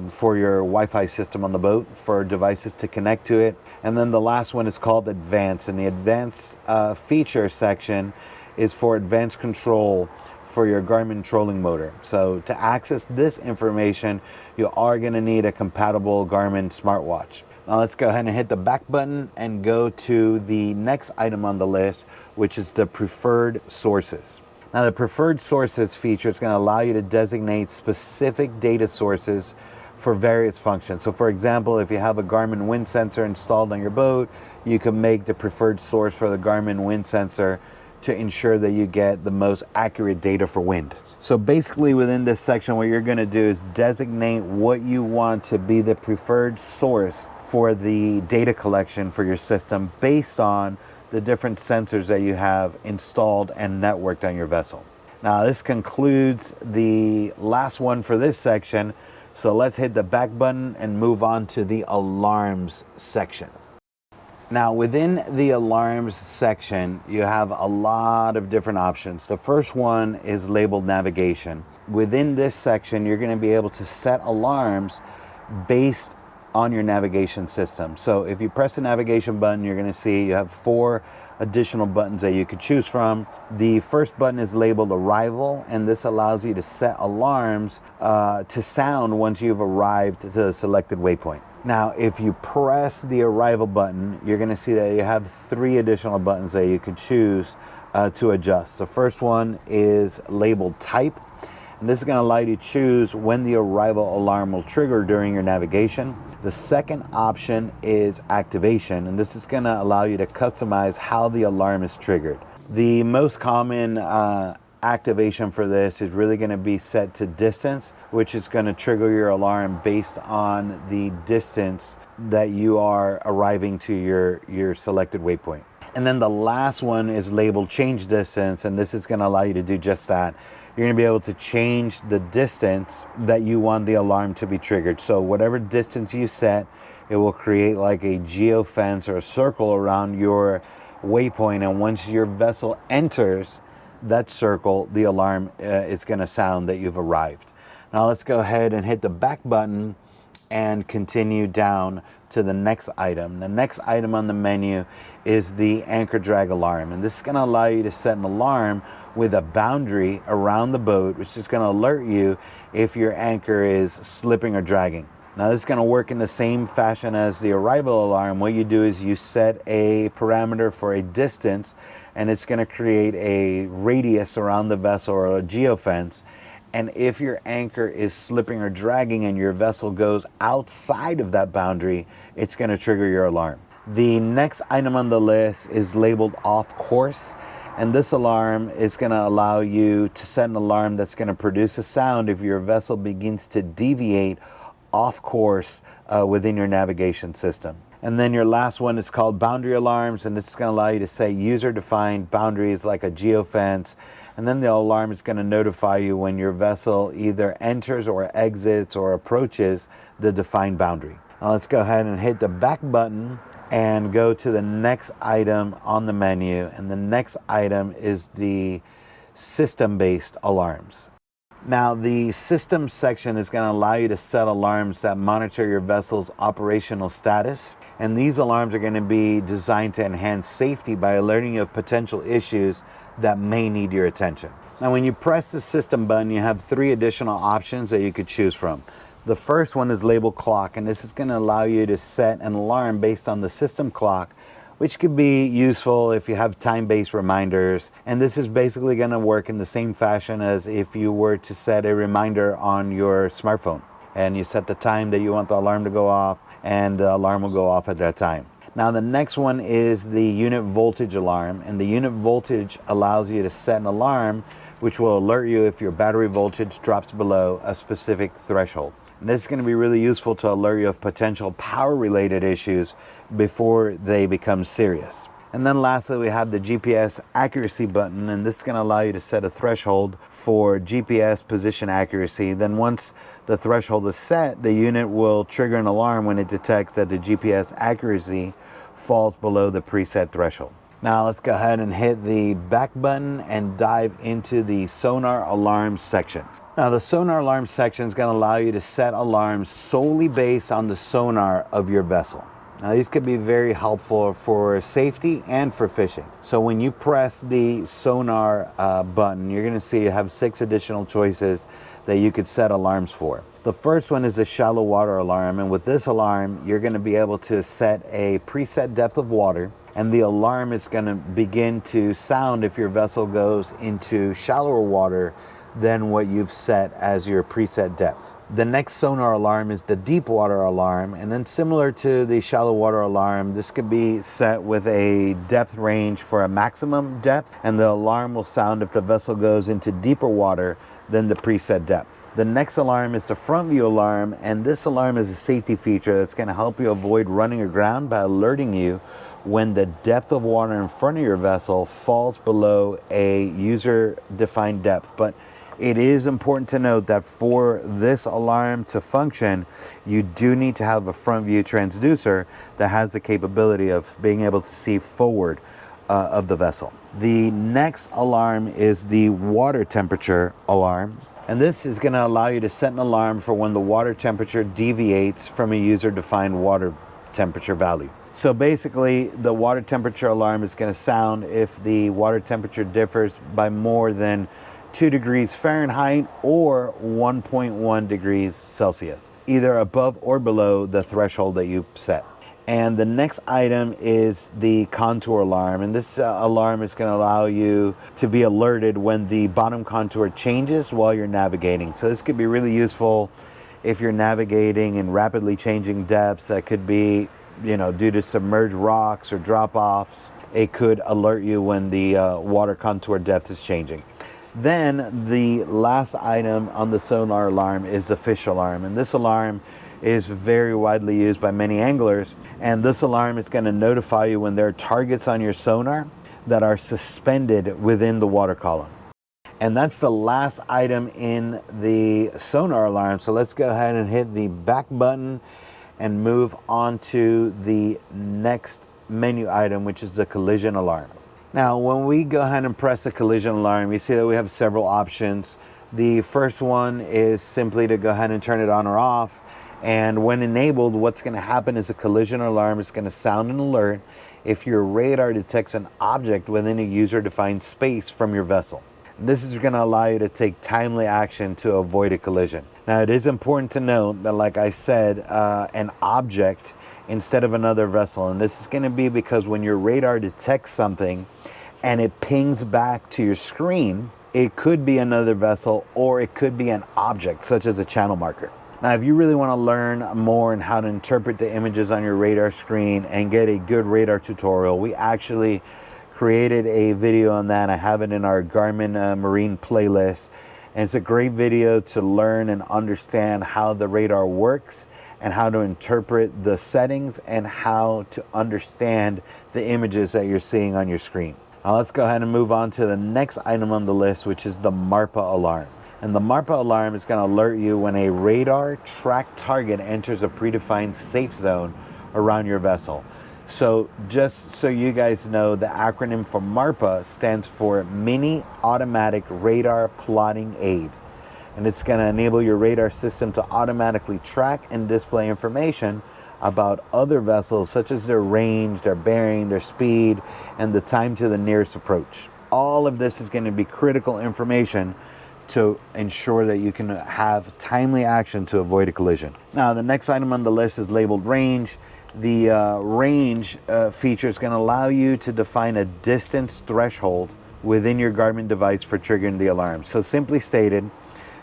for your Wi-Fi system on the boat for devices to connect to it. And then the last one is called Advanced, and the Advanced feature section is for advanced control for your Garmin trolling motor. So to access this information, you are going to need a compatible Garmin smartwatch. Now let's go ahead and hit the back button and go to the next item on the list, which is the preferred sources. Now the preferred sources feature is going to allow you to designate specific data sources for various functions. So for example, if you have a Garmin wind sensor installed on your boat, you can make the preferred source for the Garmin wind sensor to ensure that you get the most accurate data for wind. So basically within this section, what you're going to do is designate what you want to be the preferred source for the data collection for your system based on the different sensors that you have installed and networked on your vessel. Now this concludes the last one for this section. So let's hit the back button and move on to the alarms section. Now within the alarms section, you have a lot of different options. The first one is labeled navigation. Within this section, you're going to be able to set alarms based on your navigation system. So if you press the navigation button, you're going to see you have 4 additional buttons that you could choose from. The first button is labeled arrival, and this allows you to set alarms to sound once you've arrived to the selected waypoint. Now, if you press the arrival button, you're going to see that you have 3 additional buttons that you could choose to adjust. The first one is labeled type, and this is going to allow you to choose when the arrival alarm will trigger during your navigation. The second option is activation, and this is going to allow you to customize how the alarm is triggered. The most common activation for this is really going to be set to distance, which is going to trigger your alarm based on the distance that you are arriving to your selected waypoint. And then the last one is labeled change distance, and this is going to allow you to do just that. You're going to be able to change the distance that you want the alarm to be triggered. So whatever distance you set, it will create like a geofence or a circle around your waypoint, and once your vessel enters that circle, the alarm is going to sound that you've arrived. Now let's go ahead and hit the back button and continue down to the next item. The next item on the menu is the anchor drag alarm, and this is going to allow you to set an alarm with a boundary around the boat, which is going to alert you if your anchor is slipping or dragging. Now this is going to work in the same fashion as the arrival alarm. What you do is you set a parameter for a distance, and it's going to create a radius around the vessel or a geofence. And if your anchor is slipping or dragging and your vessel goes outside of that boundary, it's going to trigger your alarm. The next item on the list is labeled off course, and this alarm is going to allow you to set an alarm that's going to produce a sound if your vessel begins to deviate off course within your navigation system. And then your last one is called boundary alarms, and this is going to allow you to set user-defined boundaries like a geofence, and then the alarm is going to notify you when your vessel either enters or exits or approaches the defined boundary. Now let's go ahead and hit the back button and go to the next item on the menu, and the next item is the system-based alarms. Now the system section is going to allow you to set alarms that monitor your vessel's operational status, and these alarms are going to be designed to enhance safety by alerting you of potential issues that may need your attention. Now when you press the system button, you have 3 additional options that you could choose from. The first one is labeled clock, and this is going to allow you to set an alarm based on the system clock which could be useful if you have time-based reminders. And this is basically going to work in the same fashion as if you were to set a reminder on your smartphone. And you set the time that you want the alarm to go off, and the alarm will go off at that time. Now the next one is the unit voltage alarm, and the unit voltage allows you to set an alarm which will alert you if your battery voltage drops below a specific threshold. And this is going to be really useful to alert you of potential power related issues before they become serious. And then lastly, we have the GPS accuracy button, and this is going to allow you to set a threshold for GPS position accuracy. Then once the threshold is set, the unit will trigger an alarm when it detects that the GPS accuracy falls below the preset threshold. Now let's go ahead and hit the back button and dive into the sonar alarm section. Now the sonar alarm section is going to allow you to set alarms solely based on the sonar of your vessel. Now these could be very helpful for safety and for fishing. So when you press the sonar button, you're going to see you have 6 additional choices that you could set alarms for. The first one is a shallow water alarm, and with this alarm you're going to be able to set a preset depth of water, and the alarm is going to begin to sound if your vessel goes into shallower water than what you've set as your preset depth. The next sonar alarm is the deep water alarm, and then similar to the shallow water alarm, this could be set with a depth range for a maximum depth, and the alarm will sound if the vessel goes into deeper water than the preset depth. The next alarm is the front view alarm, and this alarm is a safety feature that's going to help you avoid running aground by alerting you when the depth of water in front of your vessel falls below a user-defined depth. But it is important to note that for this alarm to function, you do need to have a front view transducer that has the capability of being able to see forward of the vessel. The next alarm is the water temperature alarm, and this is going to allow you to set an alarm for when the water temperature deviates from a user-defined water temperature value. So basically, the water temperature alarm is going to sound if the water temperature differs by more than 2 degrees Fahrenheit or 1.1 degrees Celsius, either above or below the threshold that you set. And the next item is the contour alarm, and this alarm is going to allow you to be alerted when the bottom contour changes while you're navigating. So this could be really useful if you're navigating in rapidly changing depths. That could be, due to submerged rocks or drop-offs. It could alert you when the water contour depth is changing. Then the last item on the sonar alarm is the fish alarm, and this alarm is very widely used by many anglers, and this alarm is going to notify you when there are targets on your sonar that are suspended within the water column. And that's the last item in the sonar alarm. So let's go ahead and hit the back button and move on to the next menu item, which is the collision alarm. Now, when we go ahead and press the collision alarm, you see that we have several options. The first one is simply to go ahead and turn it on or off. And when enabled, what's going to happen is a collision alarm is going to sound an alert if your radar detects an object within a user-defined space from your vessel. And this is going to allow you to take timely action to avoid a collision. Now, it is important to note that, like I said, an object instead of another vessel. And this is going to be because when your radar detects something and it pings back to your screen, it could be another vessel or it could be an object, such as a channel marker. Now, if you really want to learn more on how to interpret the images on your radar screen and get a good radar tutorial, we actually created a video on that. I have it in our Garmin Marine playlist. And it's a great video to learn and understand how the radar works and how to interpret the settings and how to understand the images that you're seeing on your screen. Now let's go ahead and move on to the next item on the list, which is the MARPA alarm. And the MARPA alarm is going to alert you when a radar tracked target enters a predefined safe zone around your vessel. So just so you guys know, the acronym for MARPA stands for Mini Automatic Radar Plotting Aid. And it's going to enable your radar system to automatically track and display information about other vessels, such as their range, their bearing, their speed, and the time to the nearest approach. All of this is going to be critical information to ensure that you can have timely action to avoid a collision. Now, the next item on the list is labeled range. The range feature is going to allow you to define a distance threshold within your Garmin device for triggering the alarm. So simply stated,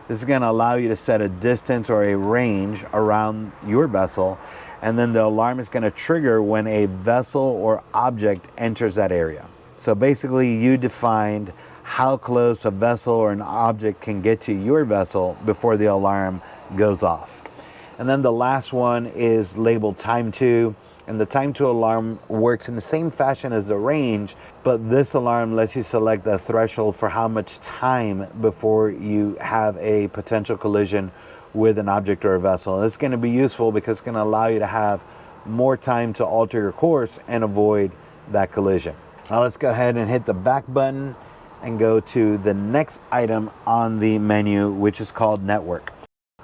this is going to allow you to set a distance or a range around your vessel, and then the alarm is going to trigger when a vessel or object enters that area. So basically you defined how close a vessel or an object can get to your vessel before the alarm goes off. And then the last one is labeled time to, and the time to alarm works in the same fashion as the range, but this alarm lets you select a threshold for how much time before you have a potential collision with an object or a vessel. And it's going to be useful because it's going to allow you to have more time to alter your course and avoid that collision. Now let's go ahead and hit the back button and go to the next item on the menu, which is called network.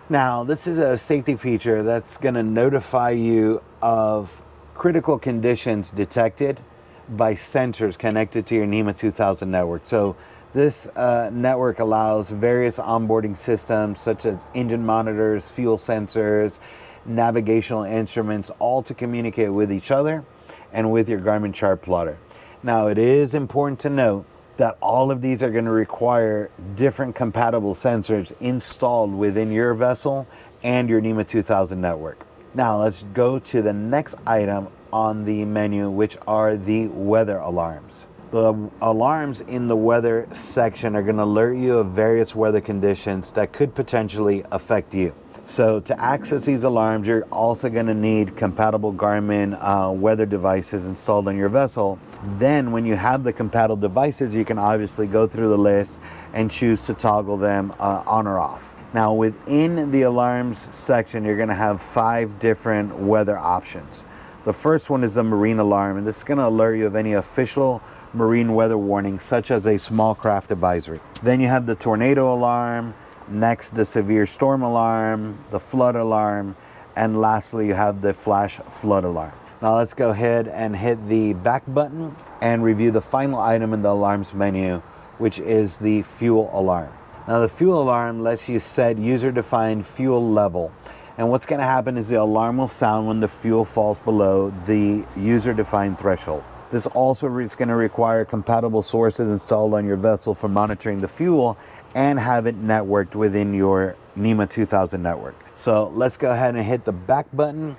Now this is a safety feature that's going to notify you of critical conditions detected by sensors connected to your NMEA 2000 network. So this network allows various onboarding systems such as engine monitors, fuel sensors, navigational instruments, all to communicate with each other and with your Garmin chart plotter. Now it is important to note that all of these are going to require different compatible sensors installed within your vessel and your NMEA 2000 network. Now let's go to the next item on the menu, which are the weather alarms. The alarms in the weather section are going to alert you of various weather conditions that could potentially affect you. So to access these alarms, you're also going to need compatible Garmin weather devices installed on your vessel. Then when you have the compatible devices, you can obviously go through the list and choose to toggle them on or off. Now within the alarms section, you're going to have 5 different weather options. The first one is the marine alarm, and this is going to alert you of any official marine weather warning, such as a small craft advisory. Then you have the tornado alarm, next the severe storm alarm, the flood alarm, and lastly you have the flash flood alarm. Now let's go ahead and hit the back button and review the final item in the alarms menu, which is the fuel alarm. Now the fuel alarm lets you set user-defined fuel level, and what's going to happen is the alarm will sound when the fuel falls below the user-defined threshold. This also is going to require compatible sources installed on your vessel for monitoring the fuel and have it networked within your NMEA 2000 network. So let's go ahead and hit the back button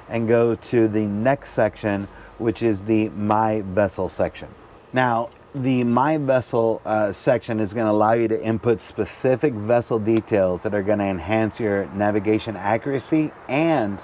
and go to the next section, which is the My Vessel section. Now, the My Vessel section is going to allow you to input specific vessel details that are going to enhance your navigation accuracy and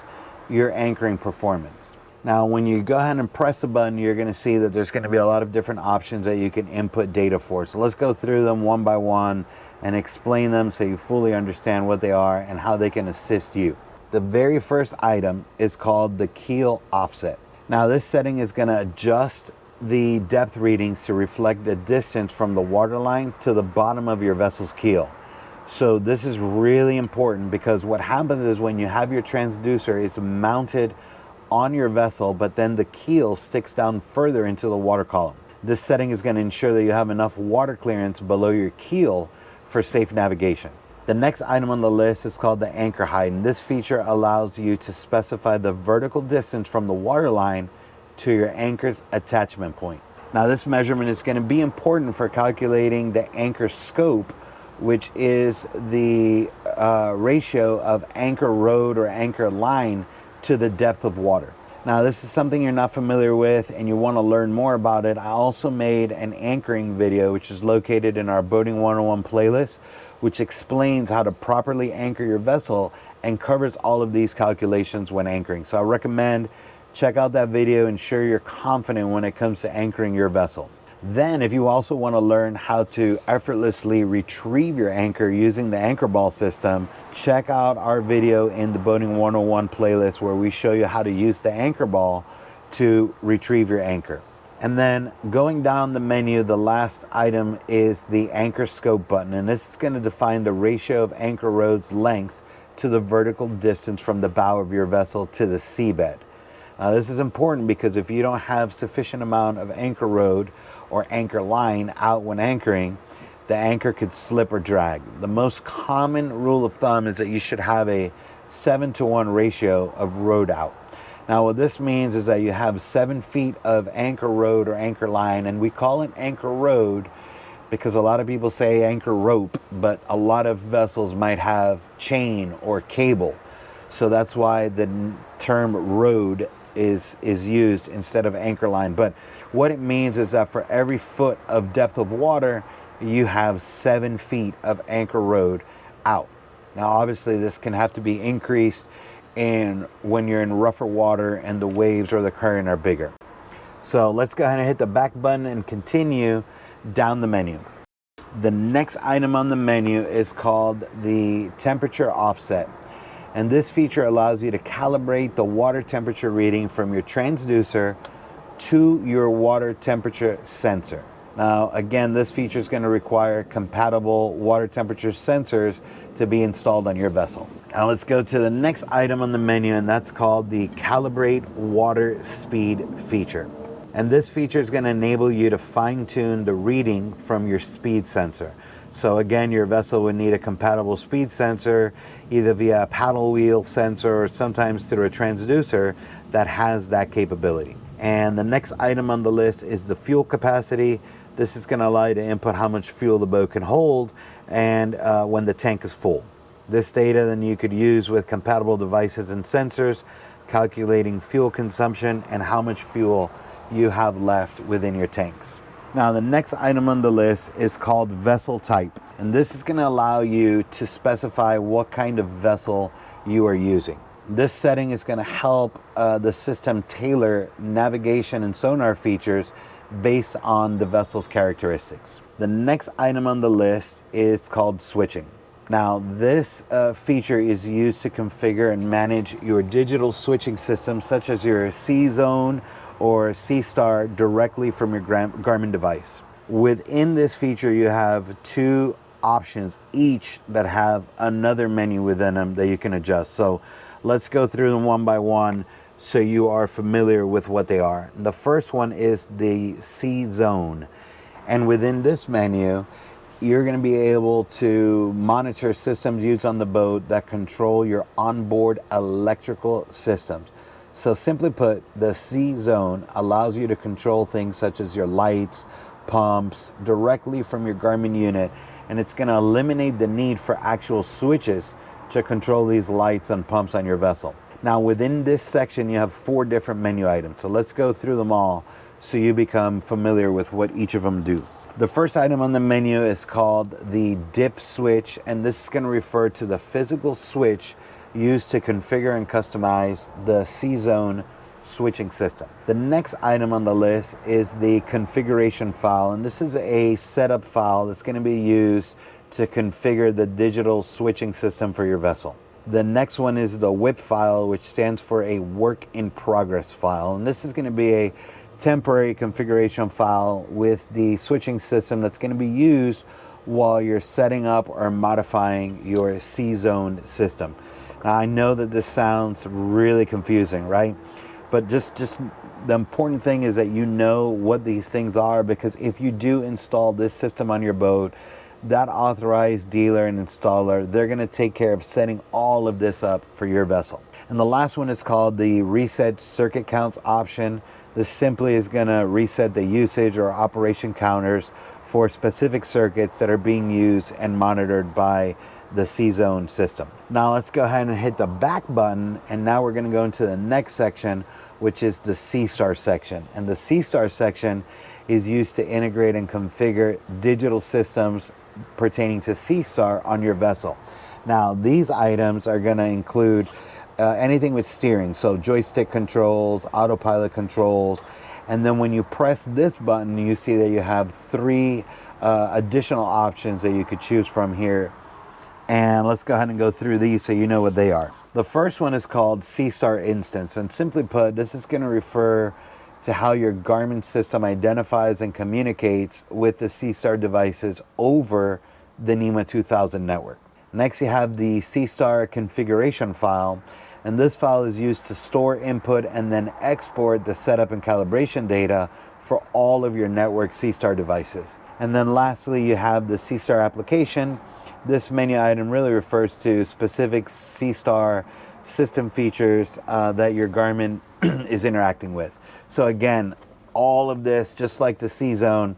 your anchoring performance. Now, when you go ahead and press the button, you're going to see that there's going to be a lot of different options that you can input data for. So let's go through them one by one and explain them so you fully understand what they are and how they can assist you. The very first item is called the keel offset. Now, this setting is going to adjust the depth readings to reflect the distance from the waterline to the bottom of your vessel's keel. So this is really important because what happens is when you have your transducer, it's mounted on your vessel, but then the keel sticks down further into the water column. This setting is going to ensure that you have enough water clearance below your keel for safe navigation. The next item on the list is called the anchor height, and this feature allows you to specify the vertical distance from the waterline to your anchor's attachment point. Now this measurement is going to be important for calculating the anchor scope, which is the ratio of anchor rode or anchor line to the depth of water. Now this is something you're not familiar with and you want to learn more about it. I also made an anchoring video which is located in our Boating 101 playlist, which explains how to properly anchor your vessel and covers all of these calculations when anchoring. So I recommend check out that video, ensure you're confident when it comes to anchoring your vessel. Then if you also want to learn how to effortlessly retrieve your anchor using the anchor ball system, check out our video in the Boating 101 playlist where we show you how to use the anchor ball to retrieve your anchor. And then going down the menu, the last item is the anchor scope button, and this is going to define the ratio of anchor rode's length to the vertical distance from the bow of your vessel to the seabed. Now this is important because if you don't have sufficient amount of anchor rode or anchor line out when anchoring, the anchor could slip or drag. The most common rule of thumb is that you should have a 7-to-1 ratio of rode out. Now what this means is that you have 7 feet of anchor road or anchor line, and we call it anchor road because a lot of people say anchor rope, but a lot of vessels might have chain or cable. So that's why the term road is used instead of anchor line. But what it means is that for every foot of depth of water, you have 7 feet of anchor road out. Now obviously this can have to be increased when you're in rougher water and the waves or the current are bigger. So let's go ahead and hit the back button and continue down the menu. The next item on the menu is called the temperature offset. And this feature allows you to calibrate the water temperature reading from your transducer to your water temperature sensor. Now, again, this feature is going to require compatible water temperature sensors to be installed on your vessel. Now let's go to the next item on the menu, and that's called the Calibrate Water Speed feature. And this feature is going to enable you to fine-tune the reading from your speed sensor. So again, your vessel would need a compatible speed sensor, either via a paddle wheel sensor or sometimes through a transducer that has that capability. And the next item on the list is the fuel capacity. This is going to allow you to input how much fuel the boat can hold and when the tank is full. This data then you could use with compatible devices and sensors, calculating fuel consumption and how much fuel you have left within your tanks. Now the next item on the list is called vessel type, and this is going to allow you to specify what kind of vessel you are using. This setting is going to help the system tailor navigation and sonar features based on the vessel's characteristics. The next item on the list is called switching. Now this feature is used to configure and manage your digital switching system, such as your C-Zone or C-Star, directly from your Garmin device. Within this feature, you have 2 options, each that have another menu within them that you can adjust. So let's go through them one by one so you are familiar with what they are. The first one is the C-Zone. And within this menu, you're going to be able to monitor systems used on the boat that control your onboard electrical systems. So simply put, the C-Zone allows you to control things such as your lights, pumps, directly from your Garmin unit, and it's going to eliminate the need for actual switches to control these lights and pumps on your vessel. Now within this section you have 4 different menu items, so let's go through them all so you become familiar with what each of them do. The first item on the menu is called the dip switch, and this is going to refer to the physical switch used to configure and customize the C-Zone switching system. The next item on the list is the configuration file, and this is a setup file that's going to be used to configure the digital switching system for your vessel. The next one is the WIP file, which stands for a work in progress file, and this is going to be a temporary configuration file with the switching system that's going to be used while you're setting up or modifying your C-Zone system. Now I know that this sounds really confusing, right? But just the important thing is that you know what these things are, because if you do install this system on your boat, that authorized dealer and installer, they're going to take care of setting all of this up for your vessel. And the last one is called the reset circuit counts option. This simply is going to reset the usage or operation counters for specific circuits that are being used and monitored by the C-Zone system. Now let's go ahead and hit the back button, and now we're going to go into the next section, which is the C-Star section. And the C-Star section is used to integrate and configure digital systems pertaining to C-Star on your vessel. Now these items are going to include anything with steering, so joystick controls, autopilot controls, and then when you press this button, you see that you have 3 additional options that you could choose from here. And let's go ahead and go through these so you know what they are. The first one is called C-Star Instance, and simply put, this is going to refer to how your Garmin system identifies and communicates with the C-Star devices over the NMEA 2000 network. Next, you have the C-Star configuration file, and this file is used to store input and then export the setup and calibration data for all of your network C-Star devices. And then lastly, you have the C-Star application. This menu item really refers to specific C-Star system features that your Garmin is interacting with. So again, all of this, just like the C-Zone,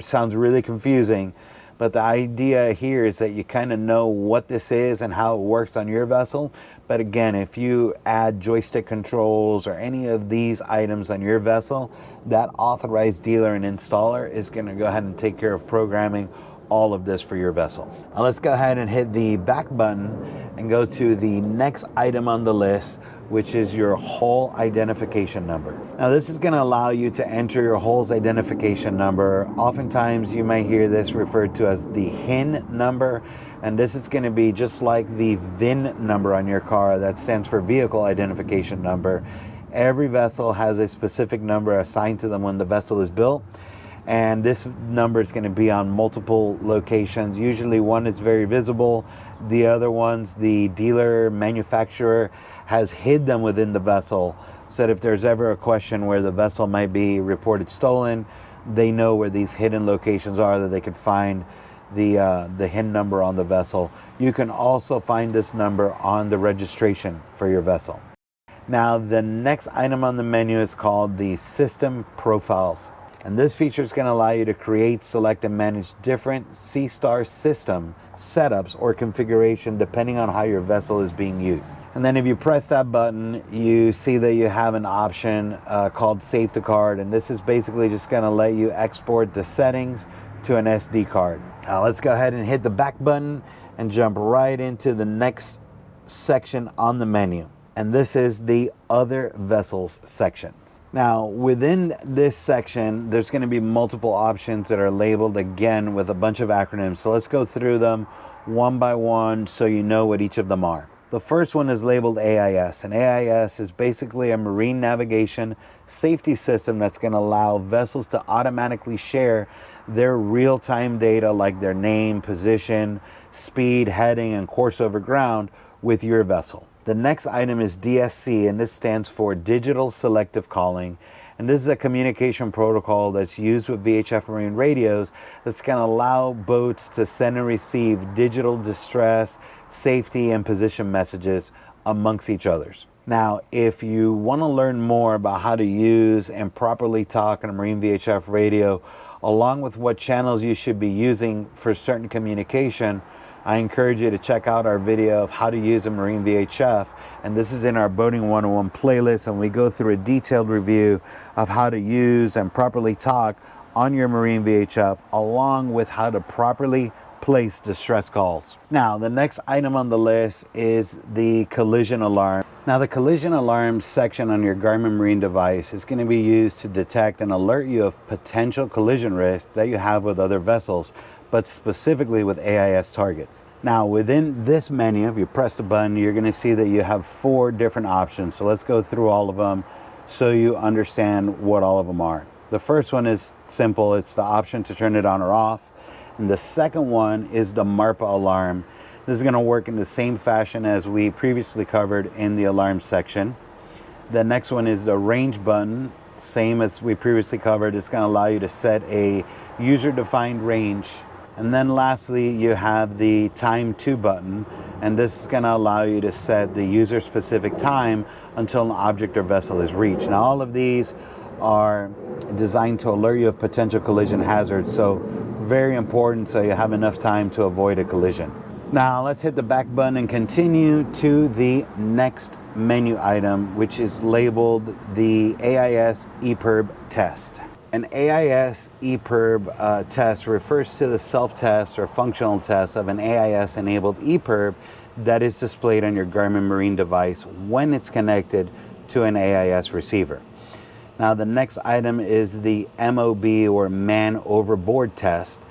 sounds really confusing, but the idea here is that you kind of know what this is and how it works on your vessel. But again, if you add joystick controls or any of these items on your vessel, that authorized dealer and installer is going to go ahead and take care of programming all of this for your vessel. Now let's go ahead and hit the back button and go to the next item on the list, which is your hull identification number. Now this is going to allow you to enter your hull's identification number. Oftentimes you may hear this referred to as the HIN number, and this is going to be just like the VIN number on your car. That stands for vehicle identification number. Every vessel has a specific number assigned to them when the vessel is built, and this number is going to be on multiple locations. Usually one is very visible, the other ones the dealer manufacturer has hid them within the vessel, so that if there's ever a question where the vessel might be reported stolen, they know where these hidden locations are, that they could find the HIN number on the vessel. You can also find this number on the registration for your vessel. Now the next item on the menu is called the System Profiles. And this feature is going to allow you to create, select, and manage different C-Star system setups or configuration depending on how your vessel is being used. And then if you press that button, you see that you have an option called Save to Card. And this is basically just going to let you export the settings to an SD card. Now let's go ahead and hit the back button and jump right into the next section on the menu. And this is the Other Vessels section. Now, within this section, there's going to be multiple options that are labeled again with a bunch of acronyms. So let's go through them one by one so you know what each of them are. The first one is labeled AIS, and AIS is basically a marine navigation safety system that's going to allow vessels to automatically share their real-time data like their name, position, speed, heading, and course over ground with your vessel. The next item is DSC, and this stands for Digital Selective Calling. And this is a communication protocol that's used with VHF marine radios that's going to allow boats to send and receive digital distress, safety, and position messages amongst each others. Now, if you want to learn more about how to use and properly talk on a marine VHF radio, along with what channels you should be using for certain communication, I encourage you to check out our video of how to use a marine VHF, and this is in our Boating 101 playlist, and we go through a detailed review of how to use and properly talk on your marine VHF, along with how to properly place distress calls. Now, the next item on the list is the collision alarm. Now, the collision alarm section on your Garmin Marine device is going to be used to detect and alert you of potential collision risk that you have with other vessels, but specifically with AIS targets. Now, within this menu, if you press the button, you're going to see that you have 4 different options. So let's go through all of them so you understand what all of them are. The first one is simple. It's the option to turn it on or off. And the second one is the MARPA alarm. This is going to work in the same fashion as we previously covered in the alarm section. The next one is the range button. Same as we previously covered. It's going to allow you to set a user-defined range. And then lastly, you have the time to button, and this is going to allow you to set the user specific time until an object or vessel is reached. Now, all of these are designed to alert you of potential collision hazards, so very important so you have enough time to avoid a collision. Now let's hit the back button and continue to the next menu item, which is labeled the AIS EPIRB test. An AIS EPIRB test refers to the self-test or functional test of an AIS-enabled EPIRB that is displayed on your Garmin Marine device when it's connected to an AIS receiver. Now, the next item is the MOB or Man Overboard test,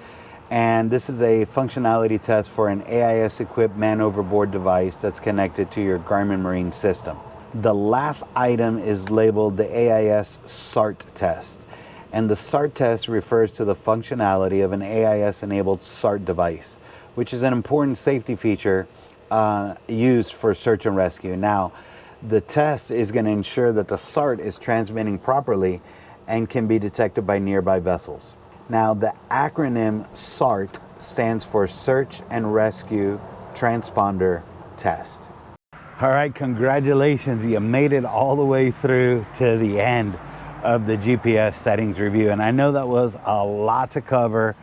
and this is a functionality test for an AIS-equipped man overboard device that's connected to your Garmin Marine system. The last item is labeled the AIS SART test. And the SART test refers to the functionality of an AIS-enabled SART device, which is an important safety feature used for search and rescue. Now, the test is going to ensure that the SART is transmitting properly and can be detected by nearby vessels. Now, the acronym SART stands for Search and Rescue Transponder Test. All right, congratulations. You made it all the way through to the end of the GPS settings review. And I know that was a lot to cover.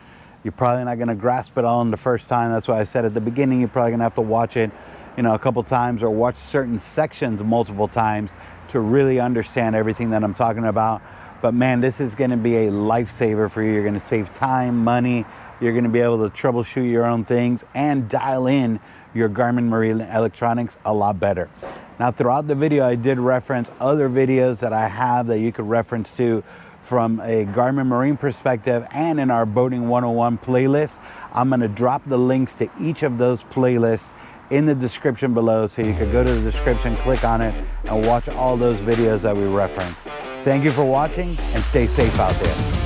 You're probably not gonna grasp it all in the first time. That's why I said at the beginning, you're probably gonna have to watch it, you know, a couple times or watch certain sections multiple times to really understand everything that I'm talking about. But man, this is gonna be a lifesaver for you. You're gonna save time, money. You're gonna be able to troubleshoot your own things and dial in your Garmin Marine electronics a lot better. Now, throughout the video, I did reference other videos that I have that you could reference to from a Garmin Marine perspective and in our Boating 101 playlist. I'm gonna drop the links to each of those playlists in the description below, so you can go to the description, click on it, and watch all those videos that we reference. Thank you for watching, and stay safe out there.